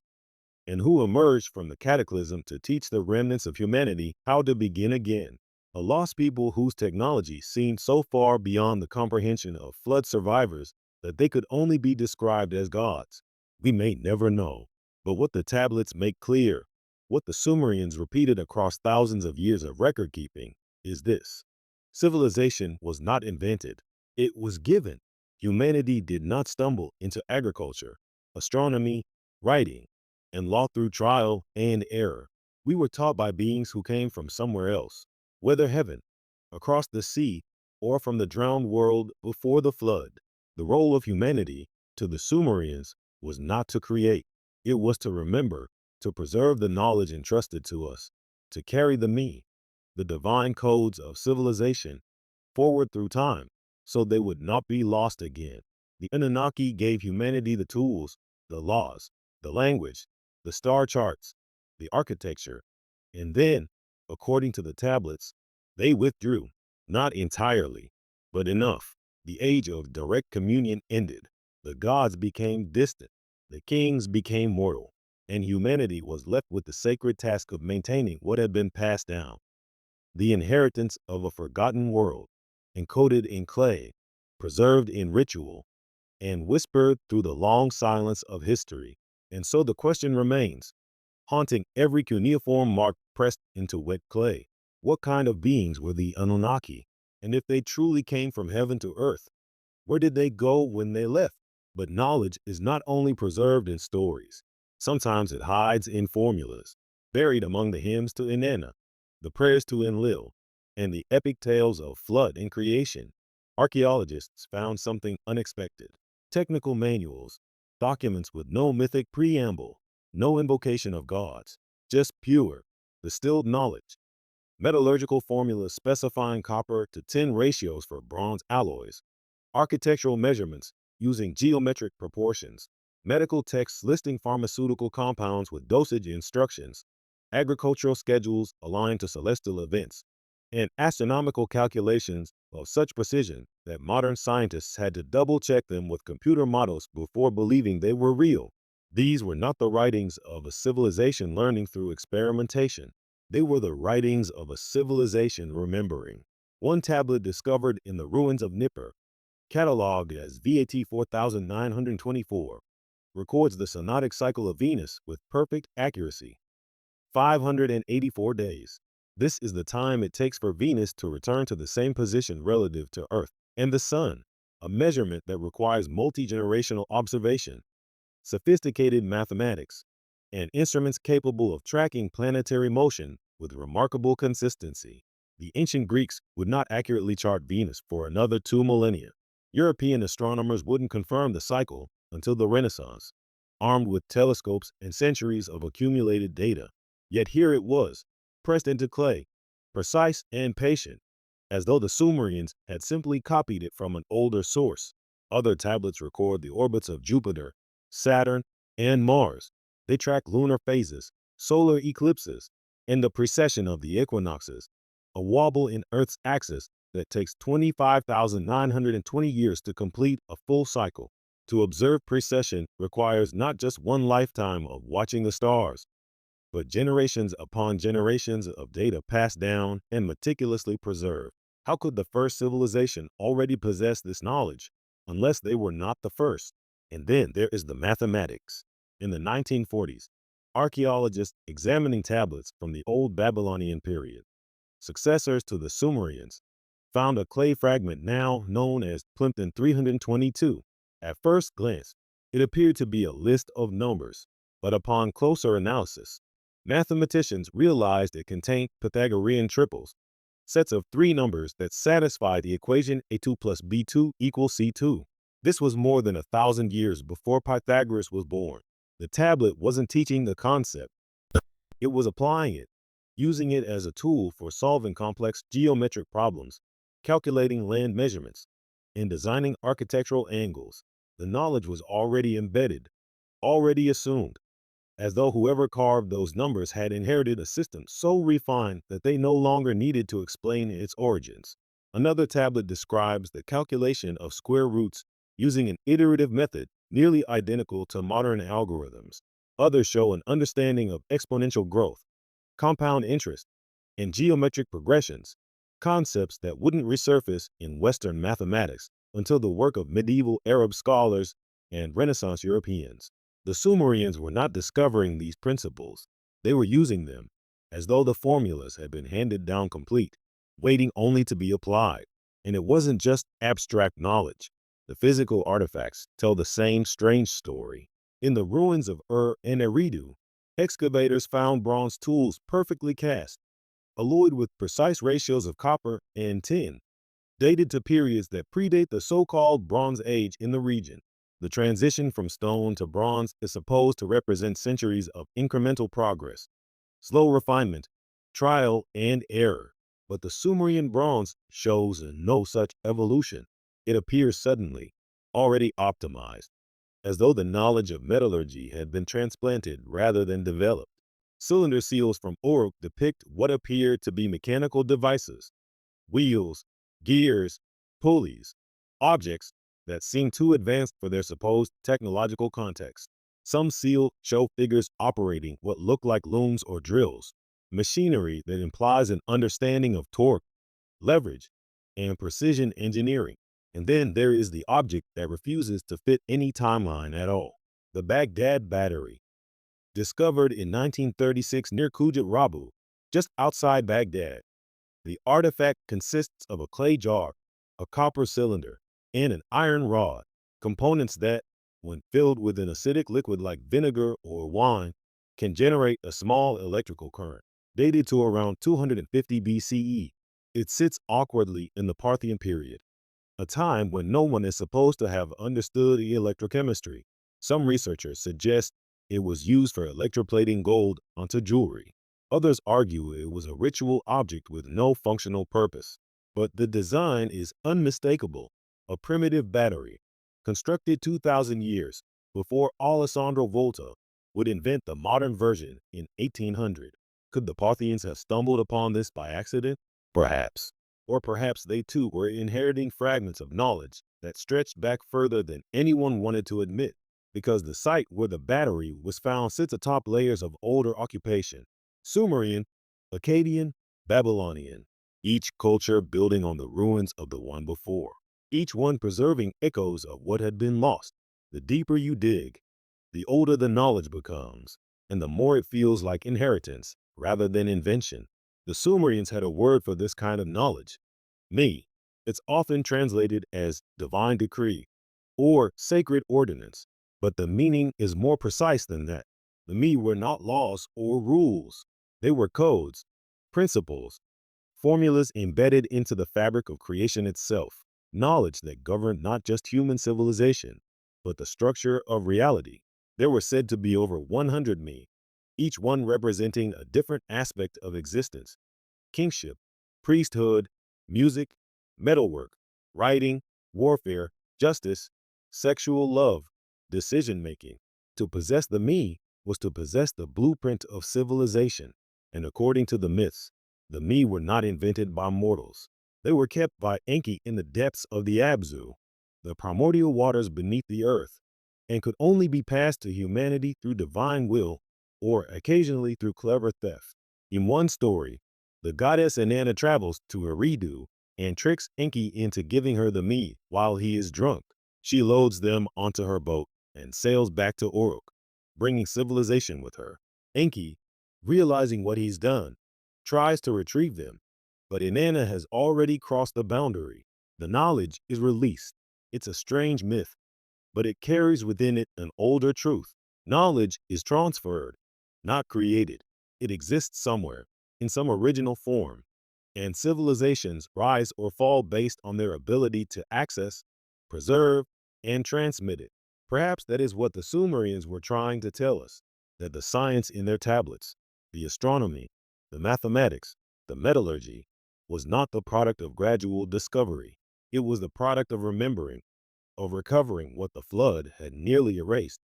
and who emerged from the cataclysm to teach the remnants of humanity how to begin again. A lost people whose technology seemed so far beyond the comprehension of flood survivors that they could only be described as gods. We may never know, but what the tablets make clear, what the Sumerians repeated across thousands of years of record keeping, is this. Civilization was not invented, it was given. Humanity did not stumble into agriculture, astronomy, writing, and law through trial and error. We were taught by beings who came from somewhere else, whether heaven, across the sea, or from the drowned world before the flood. The role of humanity, to the Sumerians, was not to create. It was to remember, to preserve the knowledge entrusted to us, to carry the divine codes of civilization, forward through time, so they would not be lost again. The Anunnaki gave humanity the tools, the laws, the language, the star charts, the architecture, and then, according to the tablets, they withdrew, not entirely, but enough. The age of direct communion ended. The gods became distant, the kings became mortal, and humanity was left with the sacred task of maintaining what had been passed down, the inheritance of a forgotten world, encoded in clay, preserved in ritual, and whispered through the long silence of history. And so the question remains, haunting every cuneiform mark pressed into wet clay. What kind of beings were the Anunnaki? And if they truly came from heaven to earth, where did they go when they left? But knowledge is not only preserved in stories. Sometimes it hides in formulas, buried among the hymns to Inanna, the prayers to Enlil, and the epic tales of flood and creation. Archaeologists found something unexpected. Technical manuals, documents with no mythic preamble, no invocation of gods, just pure, distilled knowledge. Metallurgical formulas specifying copper to tin ratios for bronze alloys, architectural measurements using geometric proportions, medical texts listing pharmaceutical compounds with dosage instructions, agricultural schedules aligned to celestial events, and astronomical calculations of such precision that modern scientists had to double-check them with computer models before believing they were real. These were not the writings of a civilization learning through experimentation. They were the writings of a civilization remembering. One tablet discovered in the ruins of Nippur, cataloged as VAT 4924, records the synodic cycle of Venus with perfect accuracy, 584 days. This is the time it takes for Venus to return to the same position relative to Earth and the Sun, a measurement that requires multi-generational observation, sophisticated mathematics, and instruments capable of tracking planetary motion with remarkable consistency. The ancient Greeks would not accurately chart Venus for another 2 millennia. European astronomers wouldn't confirm the cycle until the Renaissance, armed with telescopes and centuries of accumulated data. Yet here it was, pressed into clay, precise and patient, as though the Sumerians had simply copied it from an older source. Other tablets record the orbits of Jupiter, Saturn, and Mars. They track lunar phases, solar eclipses, and the precession of the equinoxes, a wobble in Earth's axis that takes 25,920 years to complete a full cycle. To observe precession requires not just one lifetime of watching the stars, but generations upon generations of data passed down and meticulously preserved. How could the first civilization already possess this knowledge, unless they were not the first? And then there is the mathematics. In the 1940s, archaeologists examining tablets from the old Babylonian period, successors to the Sumerians, found a clay fragment now known as Plimpton 322. At first glance, it appeared to be a list of numbers, but upon closer analysis, mathematicians realized it contained Pythagorean triples, sets of three numbers that satisfy the equation a2 plus b2 equals c2. This was more than 1,000 years before Pythagoras was born. The tablet wasn't teaching the concept, it was applying it, using it as a tool for solving complex geometric problems, calculating land measurements, and designing architectural angles. The knowledge was already embedded, already assumed, as though whoever carved those numbers had inherited a system so refined that they no longer needed to explain its origins. Another tablet describes the calculation of square roots using an iterative method nearly identical to modern algorithms. Others show an understanding of exponential growth, compound interest, and geometric progressions, concepts that wouldn't resurface in Western mathematics until the work of medieval Arab scholars and Renaissance Europeans. The Sumerians were not discovering these principles. They were using them as though the formulas had been handed down complete, waiting only to be applied. And it wasn't just abstract knowledge. The physical artifacts tell the same strange story. In the ruins of and Eridu, excavators found bronze tools perfectly cast, alloyed with precise ratios of copper and tin, dated to periods that predate the so-called Bronze Age in the region. The transition from stone to bronze is supposed to represent centuries of incremental progress, slow refinement, trial, and error. But the Sumerian bronze shows no such evolution. It appears suddenly, already optimized, as though the knowledge of metallurgy had been transplanted rather than developed. Cylinder seals from Uruk depict what appear to be mechanical devices, wheels, gears, pulleys, objects that seem too advanced for their supposed technological context. Some seal show figures operating what look like looms or drills, machinery that implies an understanding of torque, leverage, and precision engineering. And then there is the object that refuses to fit any timeline at all. The Baghdad Battery, discovered in 1936 near Kujat Rabu, just outside Baghdad. The artifact consists of a clay jar, a copper cylinder, and an iron rod, components that, when filled with an acidic liquid like vinegar or wine, can generate a small electrical current. Dated to around 250 BCE, it sits awkwardly in the Parthian period, a time when no one is supposed to have understood electrochemistry. Some researchers suggest it was used for electroplating gold onto jewelry. Others argue it was a ritual object with no functional purpose. But the design is unmistakable, a primitive battery, constructed 2,000 years before Alessandro Volta would invent the modern version in 1800. Could the Parthians have stumbled upon this by accident? Perhaps. Or perhaps they too were inheriting fragments of knowledge that stretched back further than anyone wanted to admit, because the site where the battery was found sits atop layers of older occupation: Sumerian, Akkadian, Babylonian, each culture building on the ruins of the one before, each one preserving echoes of what had been lost. The deeper you dig, the older the knowledge becomes, and the more it feels like inheritance rather than invention. The Sumerians had a word for this kind of knowledge: me. It's often translated as divine decree or sacred ordinance, but the meaning is more precise than that. The me were not laws or rules. They were codes, principles, formulas embedded into the fabric of creation itself, knowledge that governed not just human civilization, but the structure of reality. There were said to be over 100 me, each one representing a different aspect of existence: kingship, priesthood, music, metalwork, writing, warfare, justice, sexual love, decision-making. To possess the me was to possess the blueprint of civilization, and according to the myths, the me were not invented by mortals. They were kept by Enki in the depths of the Abzu, the primordial waters beneath the earth, and could only be passed to humanity through divine will or occasionally through clever theft. In one story, the goddess Inanna travels to Eridu and tricks Enki into giving her the me while he is drunk. She loads them onto her boat and sails back to Uruk, bringing civilization with her. Enki, realizing what he's done, tries to retrieve them, but Inanna has already crossed the boundary. The knowledge is released. It's a strange myth, but it carries within it an older truth. Knowledge is transferred, not created. It exists somewhere, in some original form, and civilizations rise or fall based on their ability to access, preserve, and transmit it. Perhaps that is what the Sumerians were trying to tell us, that the science in their tablets, the astronomy, the mathematics, the metallurgy, was not the product of gradual discovery. It was the product of remembering, of recovering what the flood had nearly erased,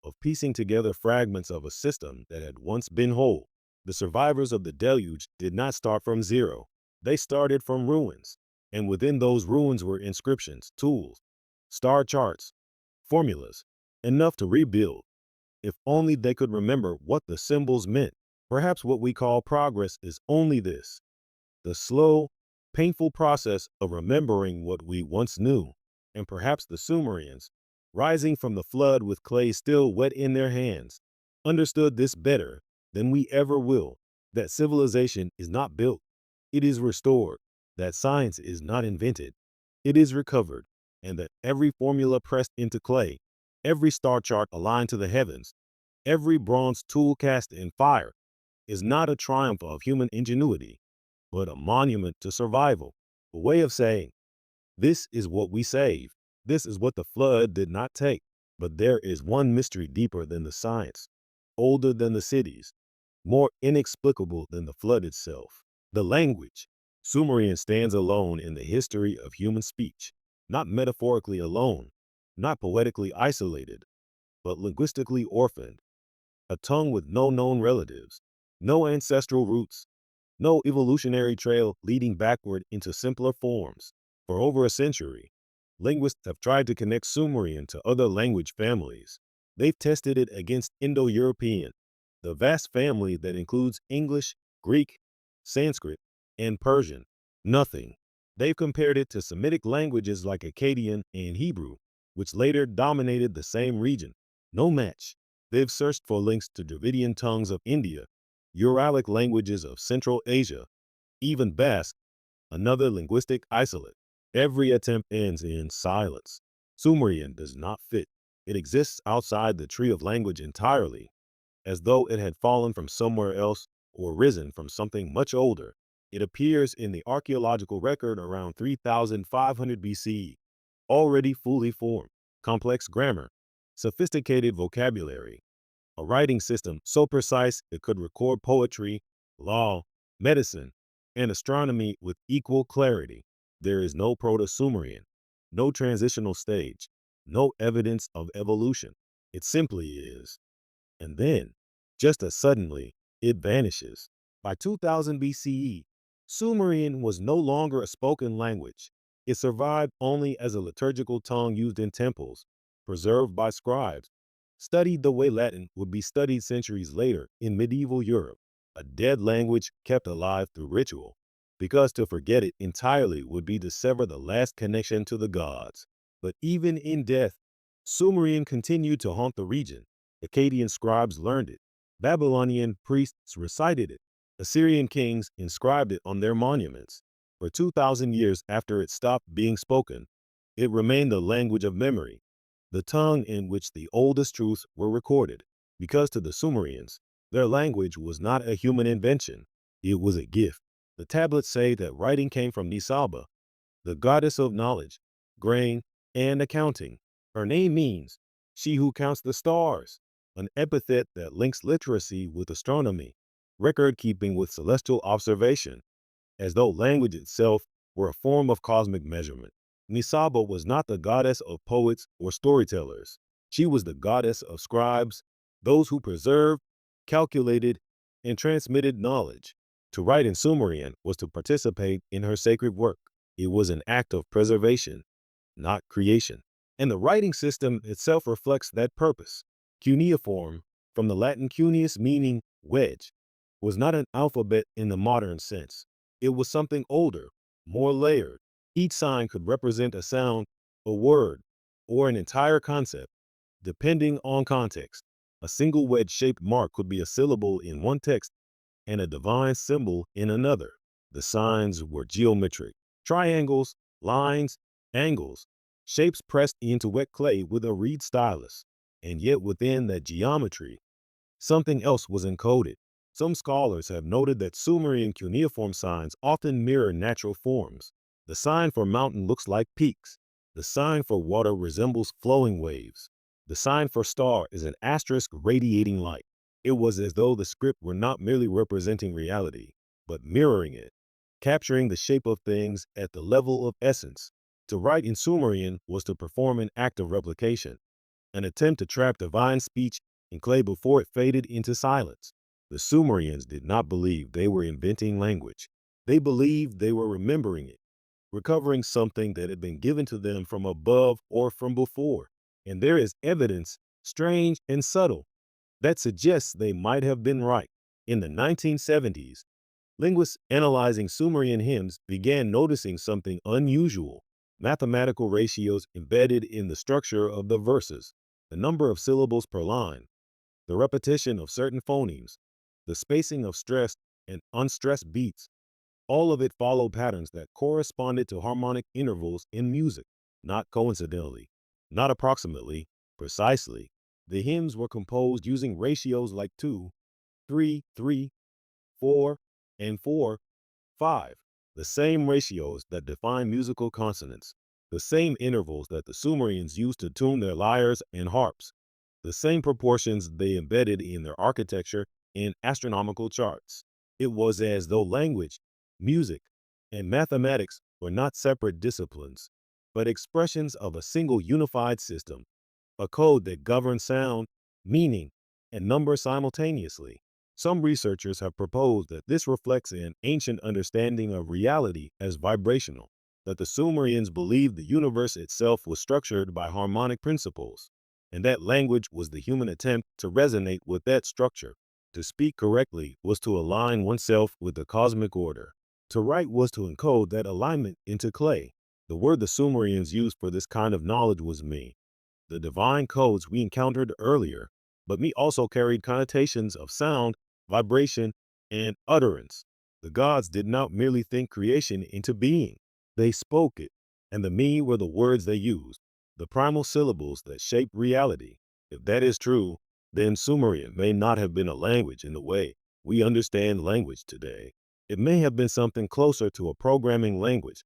of piecing together fragments of a system that had once been whole. The survivors of the deluge did not start from zero. They started from ruins, and within those ruins were inscriptions, tools, star charts, formulas, enough to rebuild. If only they could remember what the symbols meant. Perhaps what we call progress is only this: the slow, painful process of remembering what we once knew. and perhaps the Sumerians, rising from the flood with clay still wet in their hands, understood this better than we ever will, that civilization is not built, it is restored, that science is not invented, it is recovered, and that every formula pressed into clay, every star chart aligned to the heavens, every bronze tool cast in fire is not a triumph of human ingenuity, but a monument to survival, a way of saying, this is what we saved. This is what the flood did not take. But there is one mystery deeper than the science, older than the cities, more inexplicable than the flood itself. The language. Sumerian stands alone in the history of human speech, not metaphorically alone, not poetically isolated, but linguistically orphaned, a tongue with no known relatives, no ancestral roots, no evolutionary trail leading backward into simpler forms. For over a century, linguists have tried to connect Sumerian to other language families. They've tested it against Indo-European, the vast family that includes English, Greek, Sanskrit, and Persian. Nothing. They've compared it to Semitic languages like Akkadian and Hebrew, which later dominated the same region. No match. They've searched for links to Dravidian tongues of India, Uralic languages of Central Asia, even Basque, another linguistic isolate. Every attempt ends in silence. Sumerian does not fit. It exists outside the tree of language entirely, as though it had fallen from somewhere else or risen from something much older. It appears in the archaeological record around 3500 BCE, already fully formed, complex grammar, sophisticated vocabulary, a writing system so precise it could record poetry, law, medicine, and astronomy with equal clarity. There is no Proto-Sumerian, no transitional stage, no evidence of evolution. It simply is. And then, just as suddenly, it vanishes. By 2000 BCE, Sumerian was no longer a spoken language. It survived only as a liturgical tongue used in temples, preserved by scribes, studied the way Latin would be studied centuries later in medieval Europe, a dead language kept alive through ritual, because to forget it entirely would be to sever the last connection to the gods. But even in death, Sumerian continued to haunt the region. Akkadian scribes learned it. Babylonian priests recited it. Assyrian kings inscribed it on their monuments. For 2,000 years after it stopped being spoken, it remained the language of memory, the tongue in which the oldest truths were recorded, because to the Sumerians, their language was not a human invention, it was a gift. The tablets say that writing came from Nisaba, the goddess of knowledge, grain, and accounting. Her name means she who counts the stars, an epithet that links literacy with astronomy, record keeping with celestial observation, as though language itself were a form of cosmic measurement. Nisaba was not the goddess of poets or storytellers. She was the goddess of scribes, those who preserved, calculated, and transmitted knowledge. To write in Sumerian was to participate in her sacred work. It was an act of preservation, not creation. And the writing system itself reflects that purpose. Cuneiform, from the Latin cuneus meaning wedge, was not an alphabet in the modern sense. It was something older, more layered. Each sign could represent a sound, a word, or an entire concept, depending on context. A single wedge-shaped mark could be a syllable in one text and a divine symbol in another. The signs were geometric, triangles, lines, angles, shapes pressed into wet clay with a reed stylus. And yet within that geometry, something else was encoded. Some scholars have noted that Sumerian cuneiform signs often mirror natural forms. The sign for mountain looks like peaks. The sign for water resembles flowing waves. The sign for star is an asterisk radiating light. It was as though the script were not merely representing reality, but mirroring it, capturing the shape of things at the level of essence. To write in Sumerian was to perform an act of replication, an attempt to trap divine speech in clay before it faded into silence. The Sumerians did not believe they were inventing language. They believed they were remembering it, recovering something that had been given to them from above or from before. And there is evidence, strange and subtle, that suggests they might have been right. In the 1970s, linguists analyzing Sumerian hymns began noticing something unusual. mathematical ratios embedded in the structure of the verses, the number of syllables per line, the repetition of certain phonemes, the spacing of stressed and unstressed beats. All of it followed patterns that corresponded to harmonic intervals in music, not coincidentally, not approximately, precisely. The hymns were composed using ratios like 2, 3, 3, 4, and 4, 5, the same ratios that define musical consonants, the same intervals that the Sumerians used to tune their lyres and harps, the same proportions they embedded in their architecture and astronomical charts. It was as though language, music, and mathematics were not separate disciplines, but expressions of a single unified system, a code that governed sound, meaning, and number simultaneously. Some researchers have proposed that this reflects an ancient understanding of reality as vibrational, that the Sumerians believed the universe itself was structured by harmonic principles, and that language was the human attempt to resonate with that structure. To speak correctly was to align oneself with the cosmic order. To write was to encode that alignment into clay. The word the Sumerians used for this kind of knowledge was me. The divine codes we encountered earlier, but me also carried connotations of sound, vibration, and utterance. The gods did not merely think creation into being, they spoke it, and the me were the words they used, the primal syllables that shape reality. If that is true, then Sumerian may not have been a language in the way we understand language today. It may have been something closer to a programming language,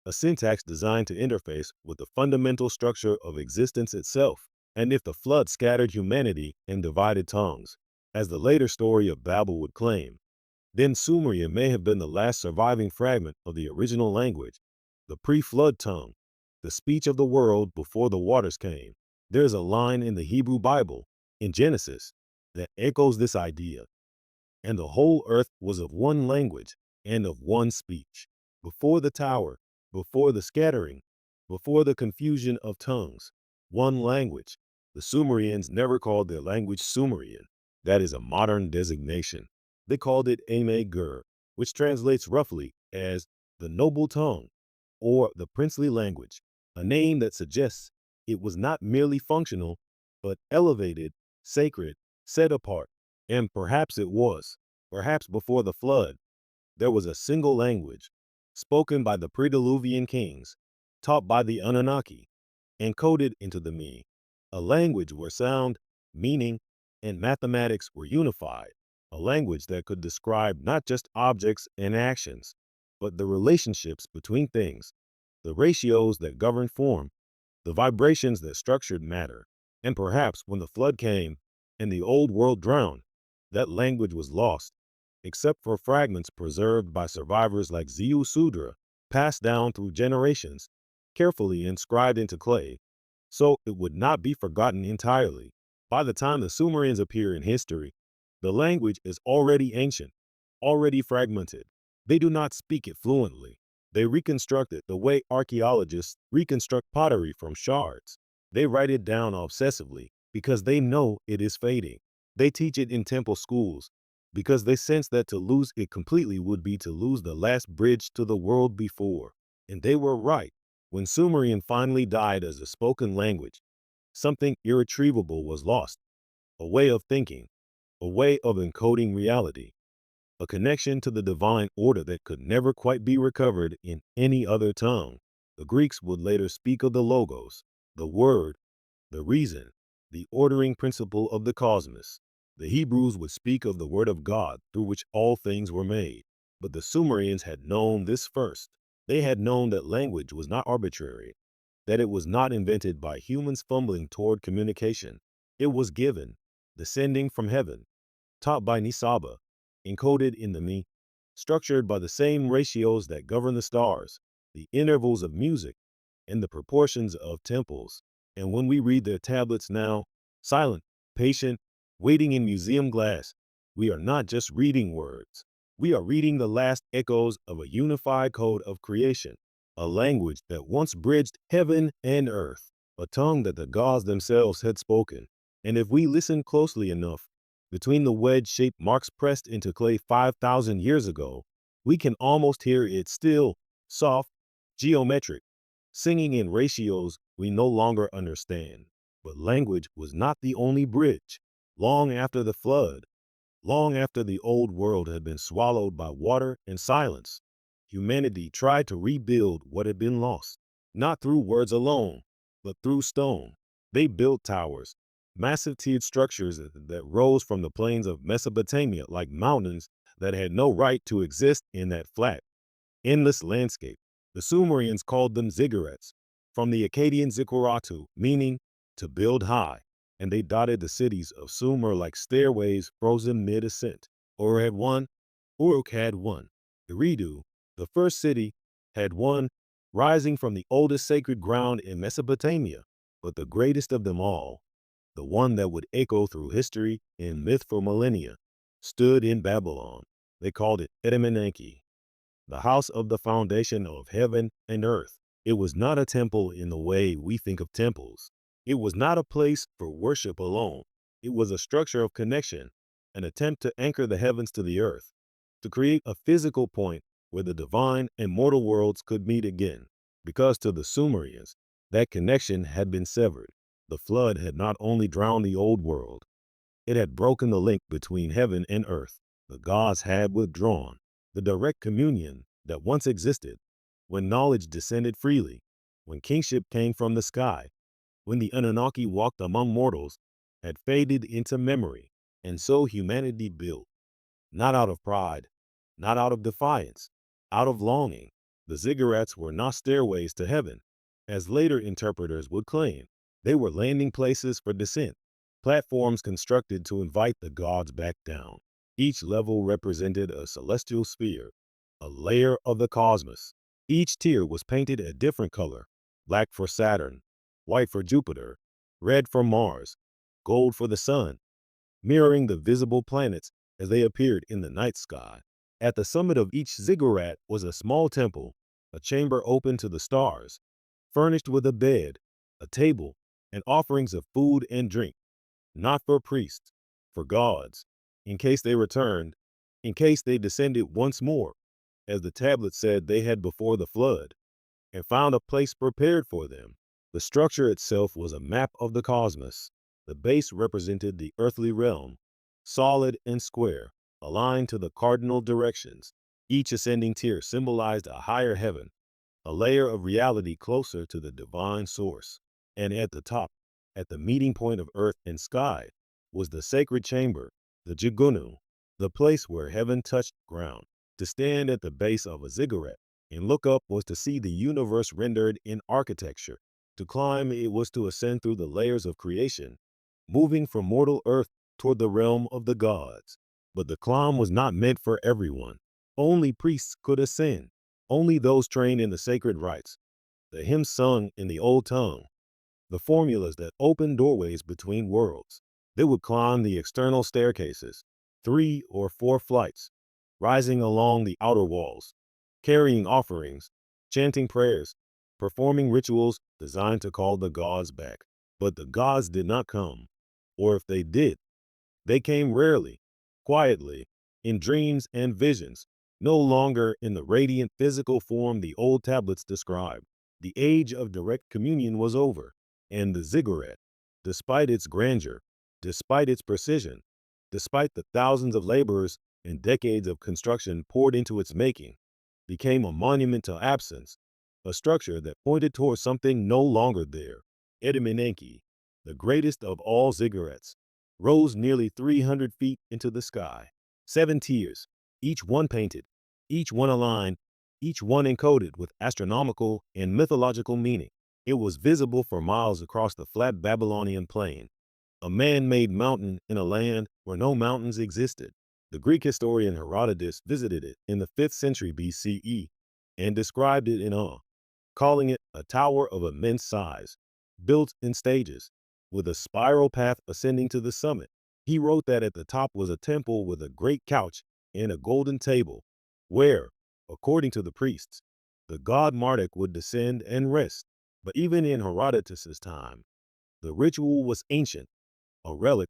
a syntax designed to interface with the fundamental structure of existence itself. And if the flood scattered humanity in divided tongues, as the later story of Babel would claim, then Sumerian may have been the last surviving fragment of the original language, the pre-flood tongue, the speech of the world before the waters came. There's a line in the Hebrew Bible, in Genesis, that echoes this idea. And the whole earth was of one language and of one speech. Before the tower, before the scattering, before the confusion of tongues, one language. The Sumerians never called their language Sumerian. That is a modern designation. They called it Ame-Gur, which translates roughly as the noble tongue or the princely language, a name that suggests it was not merely functional, but elevated, sacred, set apart. And perhaps it was. Perhaps before the flood, there was a single language, spoken by the pre-Diluvian kings, taught by the Anunnaki, and coded into the me, a language where sound, meaning, and mathematics were unified, a language that could describe not just objects and actions, but the relationships between things, the ratios that govern form, the vibrations that structured matter. And perhaps when the flood came and the old world drowned, that language was lost, except for fragments preserved by survivors like Ziu Sudra, passed down through generations, carefully inscribed into clay, so it would not be forgotten entirely. By the time the Sumerians appear in history, the language is already ancient, already fragmented. They do not speak it fluently. They reconstruct it the way archaeologists reconstruct pottery from shards. They write it down obsessively because they know it is fading. They teach it in temple schools because they sense that to lose it completely would be to lose the last bridge to the world before. And they were right. When Sumerian finally died as a spoken language, something irretrievable was lost, a way of thinking, a way of encoding reality, a connection to the divine order that could never quite be recovered in any other tongue. The Greeks would later speak of the logos, the word, the reason, the ordering principle of the cosmos. The Hebrews would speak of the word of God through which all things were made. But the Sumerians had known this first. They had known that language was not arbitrary, that it was not invented by humans fumbling toward communication. It was given, descending from heaven, taught by Nisaba, encoded in the me, structured by the same ratios that govern the stars, the intervals of music, and the proportions of temples. And when we read their tablets now, silent, patient, waiting in museum glass, we are not just reading words. We are reading the last echoes of a unified code of creation, a language that once bridged heaven and earth, a tongue that the gods themselves had spoken. And if we listen closely enough, between the wedge-shaped marks pressed into clay 5,000 years ago, we can almost hear it still, soft, geometric, singing in ratios we no longer understand. But language was not the only bridge. Long after the flood, long after the old world had been swallowed by water and silence, humanity tried to rebuild what had been lost, not through words alone, but through stone. They built towers, massive tiered structures that rose from the plains of Mesopotamia like mountains that had no right to exist in that flat, endless landscape. The Sumerians called them ziggurats, from the Akkadian zikkuratu, meaning to build high, and they dotted the cities of Sumer like stairways frozen mid-ascent. Uruk had one. Eridu, the first city, had one, rising from the oldest sacred ground in Mesopotamia. But the greatest of them all, the one that would echo through history and myth for millennia, stood in Babylon. They called it Etemenanki, the house of the foundation of heaven and earth. It was not a temple in the way we think of temples. It was not a place for worship alone. It was a structure of connection, an attempt to anchor the heavens to the earth, to create a physical point where the divine and mortal worlds could meet again. Because to the Sumerians, that connection had been severed. The flood had not only drowned the old world, it had broken the link between heaven and earth. The gods had withdrawn. The direct communion that once existed, when knowledge descended freely, when kingship came from the sky, when the Anunnaki walked among mortals, had faded into memory. And so humanity built, not out of pride, not out of defiance, out of longing. The ziggurats were not stairways to heaven, as later interpreters would claim. They were landing places for descent, platforms constructed to invite the gods back down. Each level represented a celestial sphere, a layer of the cosmos. Each tier was painted a different color: black for Saturn, white for Jupiter, red for Mars, gold for the sun, mirroring the visible planets as they appeared in the night sky. At the summit of each ziggurat was a small temple, a chamber open to the stars, furnished with a bed, a table, and offerings of food and drink, not for priests, for gods, in case they returned, in case they descended once more, as the tablet said they had before the flood, and found a place prepared for them. The structure itself was a map of the cosmos. The base represented the earthly realm, solid and square, aligned to the cardinal directions. Each ascending tier symbolized a higher heaven, a layer of reality closer to the divine source. And at the top, at the meeting point of earth and sky, was the sacred chamber, the Jigunu, the place where heaven touched ground. To stand at the base of a ziggurat and look up was to see the universe rendered in architecture. To climb, it was to ascend through the layers of creation, moving from mortal earth toward the realm of the gods. But the climb was not meant for everyone. Only priests could ascend, only those trained in the sacred rites, the hymns sung in the old tongue, the formulas that opened doorways between worlds. They would climb the external staircases, 3 or 4 flights, rising along the outer walls, carrying offerings, chanting prayers, performing rituals designed to call the gods back. But the gods did not come, or if they did, they came rarely, quietly, in dreams and visions, no longer in the radiant physical form the old tablets described. The age of direct communion was over, and the ziggurat, despite its grandeur, despite its precision, despite the thousands of laborers and decades of construction poured into its making, became a monument to absence, a structure that pointed toward something no longer there. Etemenanki, the greatest of all ziggurats, rose nearly 300 feet into the sky. 7 tiers, each one painted, each one aligned, each one encoded with astronomical and mythological meaning. It was visible for miles across the flat Babylonian plain, a man-made mountain in a land where no mountains existed. The Greek historian Herodotus visited it in the 5th century BCE and described it in awe, calling it a tower of immense size, built in stages, with a spiral path ascending to the summit. He wrote that at the top was a temple with a great couch and a golden table, where, according to the priests, the god Marduk would descend and rest. But even in Herodotus's time, the ritual was ancient, a relic,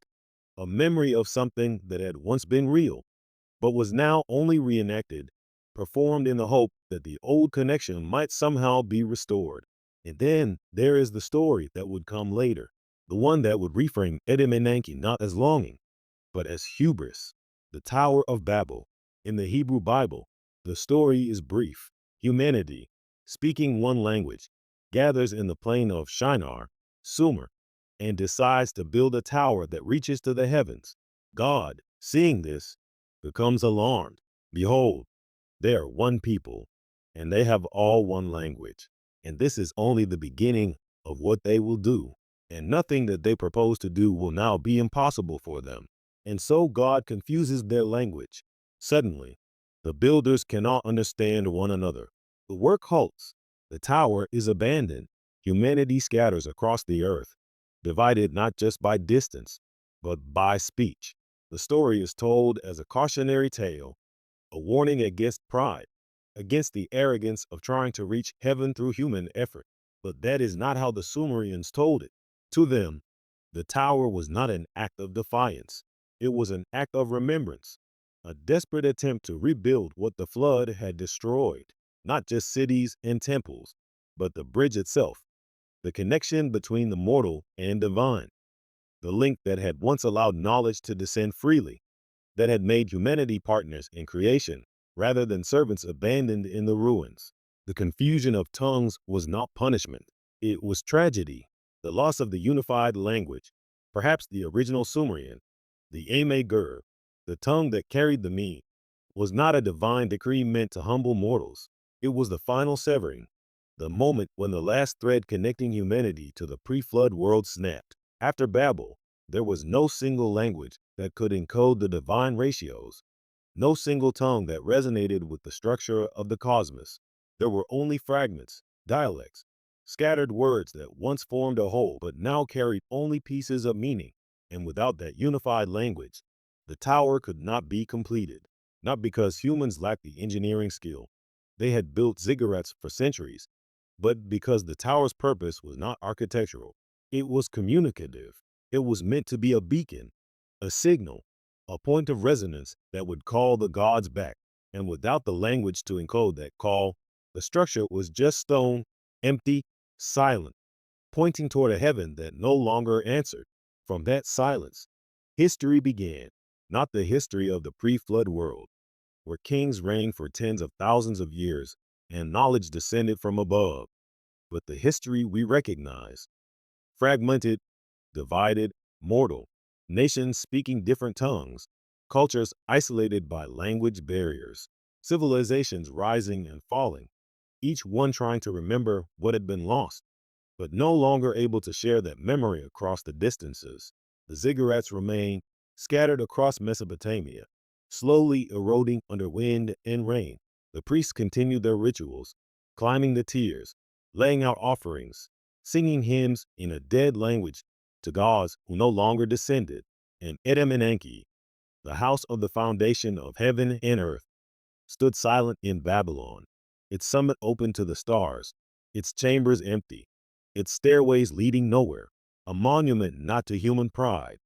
a memory of something that had once been real, but was now only reenacted, performed in the hope that the old connection might somehow be restored. And then there is the story that would come later, the one that would reframe Edemenanki not as longing, but as hubris. The Tower of Babel. In the Hebrew Bible, the story is brief. Humanity, speaking one language, gathers in the plain of Shinar, Sumer, and decides to build a tower that reaches to the heavens. God, seeing this, becomes alarmed. Behold, they are one people, and they have all one language. And this is only the beginning of what they will do. And nothing that they propose to do will now be impossible for them. And so God confuses their language. Suddenly, the builders cannot understand one another. The work halts. The tower is abandoned. Humanity scatters across the earth, divided not just by distance, but by speech. The story is told as a cautionary tale, a warning against pride, against the arrogance of trying to reach heaven through human effort. But that is not how the Sumerians told it. To them, the tower was not an act of defiance. It was an act of remembrance, a desperate attempt to rebuild what the flood had destroyed, not just cities and temples, but the bridge itself, the connection between the mortal and divine, the link that had once allowed knowledge to descend freely, that had made humanity partners in creation rather than servants abandoned in the ruins. The confusion of tongues was not punishment, it was tragedy. The loss of the unified language, perhaps the original Sumerian, the Gur, the tongue that carried the me, was not a divine decree meant to humble mortals. It was the final severing, the moment when the last thread connecting humanity to the pre-flood world snapped. After Babel, there was no single language that could encode the divine ratios, no single tongue that resonated with the structure of the cosmos. There were only fragments, dialects, scattered words that once formed a whole but now carried only pieces of meaning. And without that unified language, the tower could not be completed. Not because humans lacked the engineering skill. They had built ziggurats for centuries, but because the tower's purpose was not architectural. It was communicative. It was meant to be a beacon, a signal, a point of resonance that would call the gods back. And without the language to encode that call, the structure was just stone, empty, silent, pointing toward a heaven that no longer answered. From that silence, history began, not the history of the pre-flood world, where kings reigned for tens of thousands of years and knowledge descended from above, but the history we recognize, fragmented, divided, mortal, nations speaking different tongues, cultures isolated by language barriers, civilizations rising and falling, each one trying to remember what had been lost, but no longer able to share that memory across the distances. The ziggurats remained scattered across Mesopotamia, slowly eroding under wind and rain. The priests continued their rituals, climbing the tiers, laying out offerings, singing hymns in a dead language to gods who no longer descended. And Edemenanki, the house of the foundation of heaven and earth, stood silent in Babylon, its summit open to the stars, its chambers empty, its stairways leading nowhere, a monument not to human pride,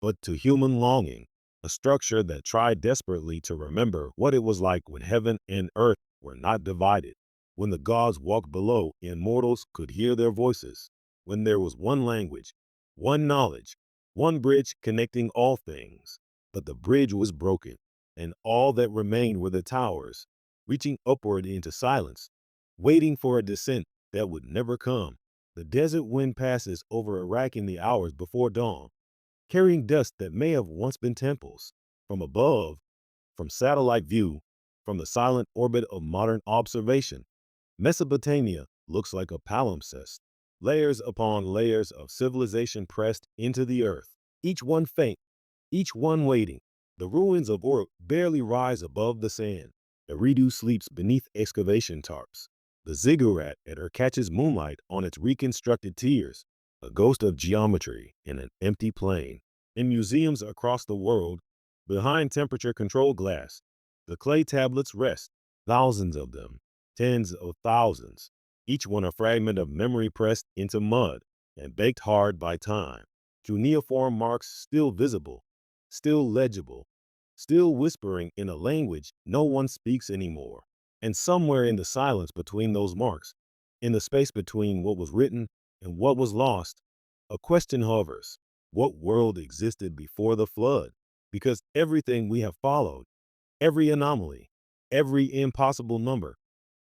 but to human longing, a structure that tried desperately to remember what it was like when heaven and earth were not divided, when the gods walked below and mortals could hear their voices, when there was one language, one knowledge, one bridge connecting all things. But the bridge was broken, and all that remained were the towers, reaching upward into silence, waiting for a descent that would never come. The desert wind passes over Iraq in the hours before dawn, carrying dust that may have once been temples. From above, from satellite view, from the silent orbit of modern observation, Mesopotamia looks like a palimpsest, layers upon layers of civilization pressed into the earth, each one faint, each one waiting. The ruins of Uruk barely rise above the sand. Eridu sleeps beneath excavation tarps. The ziggurat at her catches moonlight on its reconstructed tiers, a ghost of geometry in an empty plain. In museums across the world, behind temperature-controlled glass, the clay tablets rest, thousands of them, tens of thousands, each one a fragment of memory pressed into mud and baked hard by time. Cuneiform marks still visible, still legible, still whispering in a language no one speaks anymore. And somewhere in the silence between those marks, In the space between what was written and what was lost, a question hovers. What world existed before the flood? Because everything we have followed, every anomaly, every impossible number,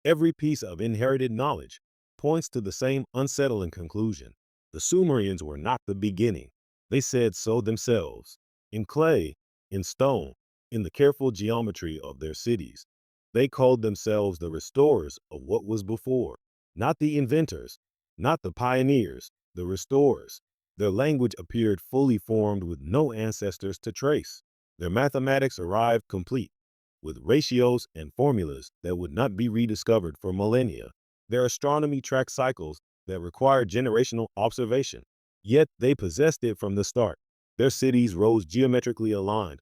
every piece of inherited knowledge points to the same unsettling conclusion. The Sumerians were not the beginning. They said so themselves. In clay, in stone, in the careful geometry of their cities. They called themselves the restorers of what was before. Not the inventors, not the pioneers, the restorers. Their language appeared fully formed with no ancestors to trace. Their mathematics arrived complete, with ratios and formulas that would not be rediscovered for millennia. Their astronomy tracked cycles that required generational observation. Yet they possessed it from the start. Their cities rose geometrically aligned,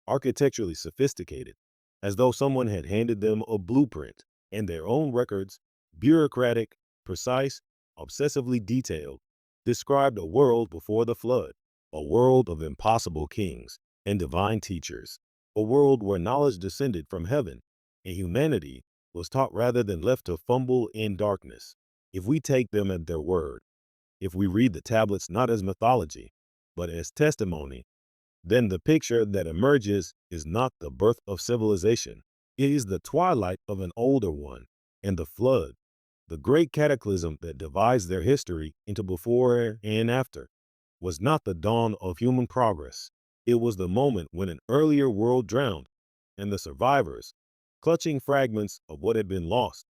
architecturally sophisticated, as though someone had handed them a blueprint, and their own records, bureaucratic, precise, obsessively detailed, described a world before the flood, a world of impossible kings and divine teachers, a world where knowledge descended from heaven and humanity was taught rather than left to fumble in darkness. If we take them at their word, if we read the tablets not as mythology, but as testimony, then the picture that emerges is not the birth of civilization. It is the twilight of an older one, and the flood, the great cataclysm that divides their history into before and after, was not the dawn of human progress. It was the moment when an earlier world drowned, and the survivors, clutching fragments of what had been lost,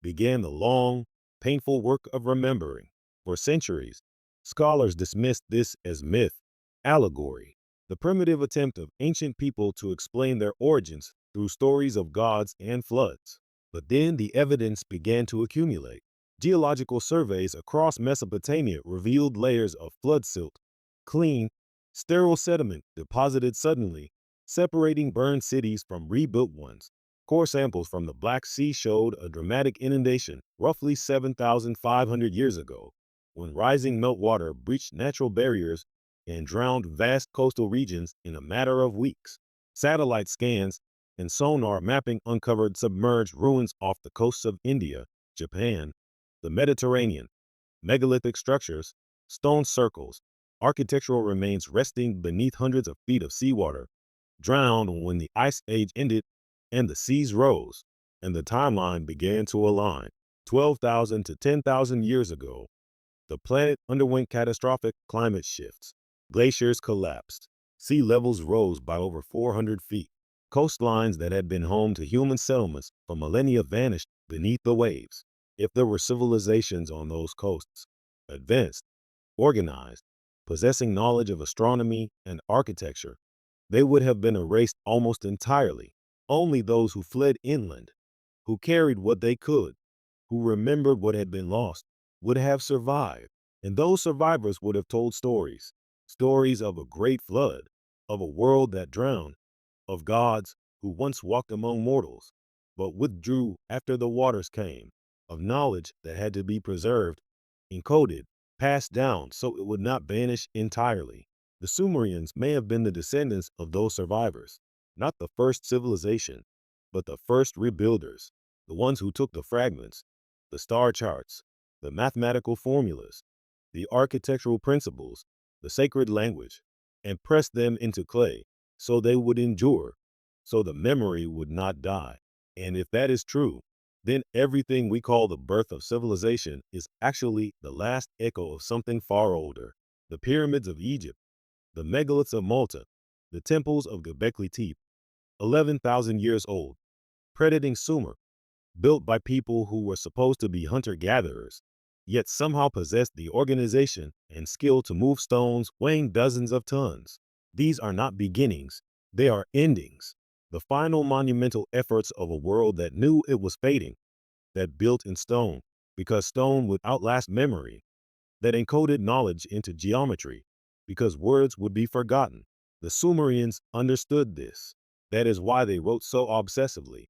began the long, painful work of remembering. For centuries, scholars dismissed this as myth, allegory, the primitive attempt of ancient people to explain their origins through stories of gods and floods. But then the evidence began to accumulate. Geological surveys across Mesopotamia revealed layers of flood silt, clean, sterile sediment deposited suddenly, separating burned cities from rebuilt ones. Core samples from the Black Sea showed a dramatic inundation roughly 7,500 years ago, when rising meltwater breached natural barriers and drowned vast coastal regions in a matter of weeks. Satellite scans and sonar mapping uncovered submerged ruins off the coasts of India, Japan, the Mediterranean, megalithic structures, stone circles, architectural remains resting beneath hundreds of feet of seawater, drowned when the ice age ended and the seas rose, and the timeline began to align. 12,000 to 10,000 years ago, the planet underwent catastrophic climate shifts. Glaciers collapsed. Sea levels rose by over 400 feet. Coastlines that had been home to human settlements for millennia vanished beneath the waves. If there were civilizations on those coasts, advanced, organized, possessing knowledge of astronomy and architecture, they would have been erased almost entirely. Only those who fled inland, who carried what they could, who remembered what had been lost, would have survived. And those survivors would have told stories, stories of a great flood, of a world that drowned, of gods who once walked among mortals, but withdrew after the waters came, of knowledge that had to be preserved, encoded, passed down so it would not vanish entirely. The Sumerians may have been the descendants of those survivors, not the first civilization, but the first rebuilders, the ones who took the fragments, the star charts, the mathematical formulas, the architectural principles, the sacred language, and pressed them into clay so they would endure, so the memory would not die. And if that is true, then everything we call the birth of civilization is actually the last echo of something far older. The pyramids of Egypt, the megaliths of Malta, the temples of Göbekli Tepe, 11,000 years old, predating Sumer, built by people who were supposed to be hunter-gatherers, yet somehow possessed the organization and skill to move stones weighing dozens of tons. These are not beginnings, they are endings, the final monumental efforts of a world that knew it was fading, that built in stone, because stone would outlast memory, that encoded knowledge into geometry, because words would be forgotten. The Sumerians understood this. That is why they wrote so obsessively,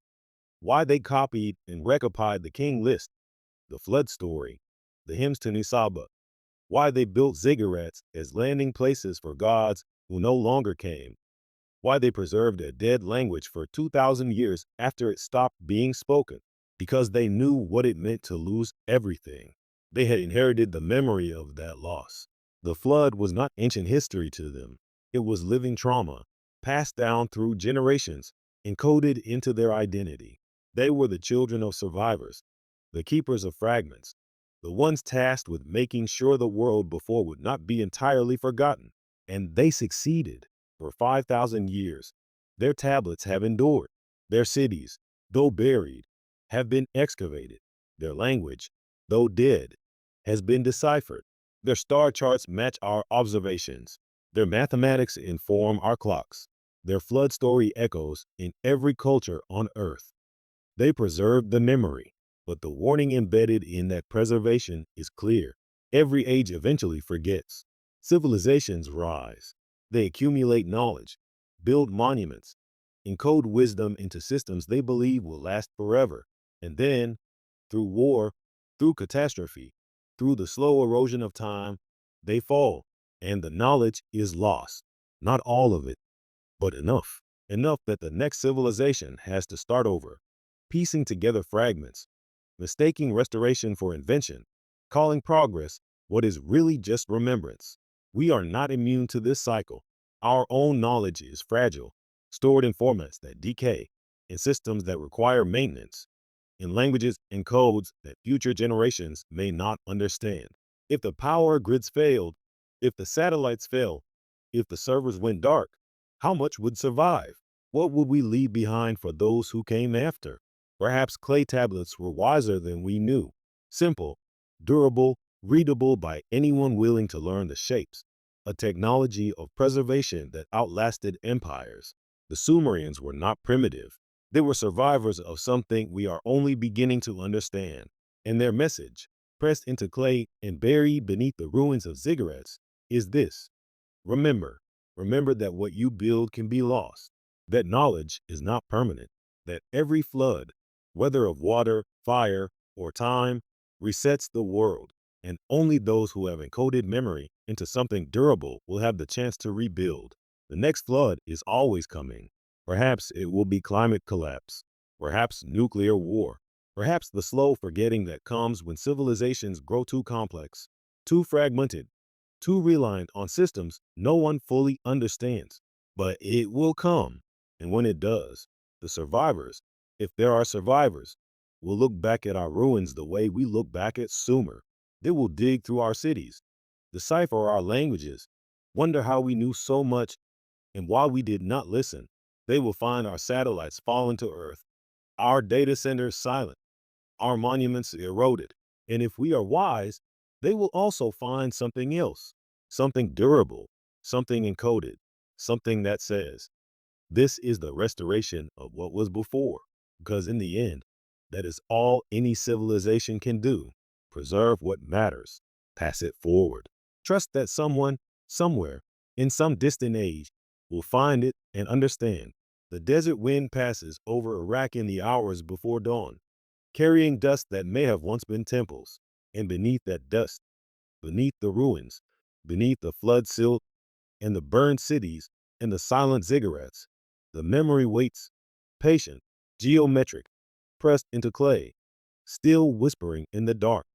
why they copied and recopied the king list, the flood story, the hymns to Nisaba, why they built ziggurats as landing places for gods who no longer came, why they preserved a dead language for 2,000 years after it stopped being spoken. because they knew what it meant to lose everything. They had inherited the memory of that loss. The flood was not ancient history to them. It was living trauma, passed down through generations, encoded into their identity. They were the children of survivors, the keepers of fragments, the ones tasked with making sure the world before would not be entirely forgotten. And they succeeded. For 5,000 years, their tablets have endured. Their cities, though buried, have been excavated. Their language, though dead, has been deciphered. Their star charts match our observations. Their mathematics inform our clocks. Their flood story echoes in every culture on Earth. They preserve the memory, but the warning embedded in that preservation is clear. Every age eventually forgets. Civilizations rise. They accumulate knowledge, build monuments, encode wisdom into systems they believe will last forever. And then, through war, through catastrophe, through the slow erosion of time, they fall, and the knowledge is lost. Not all of it, but enough. Enough that the next civilization has to start over, piecing together fragments, mistaking restoration for invention, calling progress what is really just remembrance. We are not immune to this cycle. Our own knowledge is fragile, stored in formats that decay, in systems that require maintenance, in languages and codes that future generations may not understand. If the power grids failed, if the satellites fell, if the servers went dark, how much would survive? What would we leave behind for those who came after? Perhaps clay tablets were wiser than we knew. Simple, durable, readable by anyone willing to learn the shapes. A technology of preservation that outlasted empires. The Sumerians were not primitive. They were survivors of something we are only beginning to understand. And their message, pressed into clay and buried beneath the ruins of ziggurats, is this. Remember, remember that what you build can be lost, that knowledge is not permanent, that every flood, whether of water, fire, or time, resets the world, and only those who have encoded memory into something durable will have the chance to rebuild. The next flood is always coming. Perhaps it will be climate collapse, perhaps nuclear war, perhaps the slow forgetting that comes when civilizations grow too complex, too fragmented, too reliant on systems no one fully understands. But it will come, and when it does, the survivors, if there are survivors, will look back at our ruins the way we look back at Sumer. They will dig through our cities, decipher our languages, wonder how we knew so much and why we did not listen. They will find our satellites fallen to Earth, our data centers silent, our monuments eroded. And if we are wise, they will also find something else, something durable, something encoded, something that says, this is the restoration of what was before. Because in the end, that is all any civilization can do. Preserve what matters, pass it forward. Trust that someone, somewhere, in some distant age, will find it and understand. The desert wind passes over Iraq in the hours before dawn, carrying dust that may have once been temples. And beneath that dust, beneath the ruins, beneath the flood silt and the burned cities and the silent ziggurats, the memory waits, patient, geometric, pressed into clay, still whispering in the dark.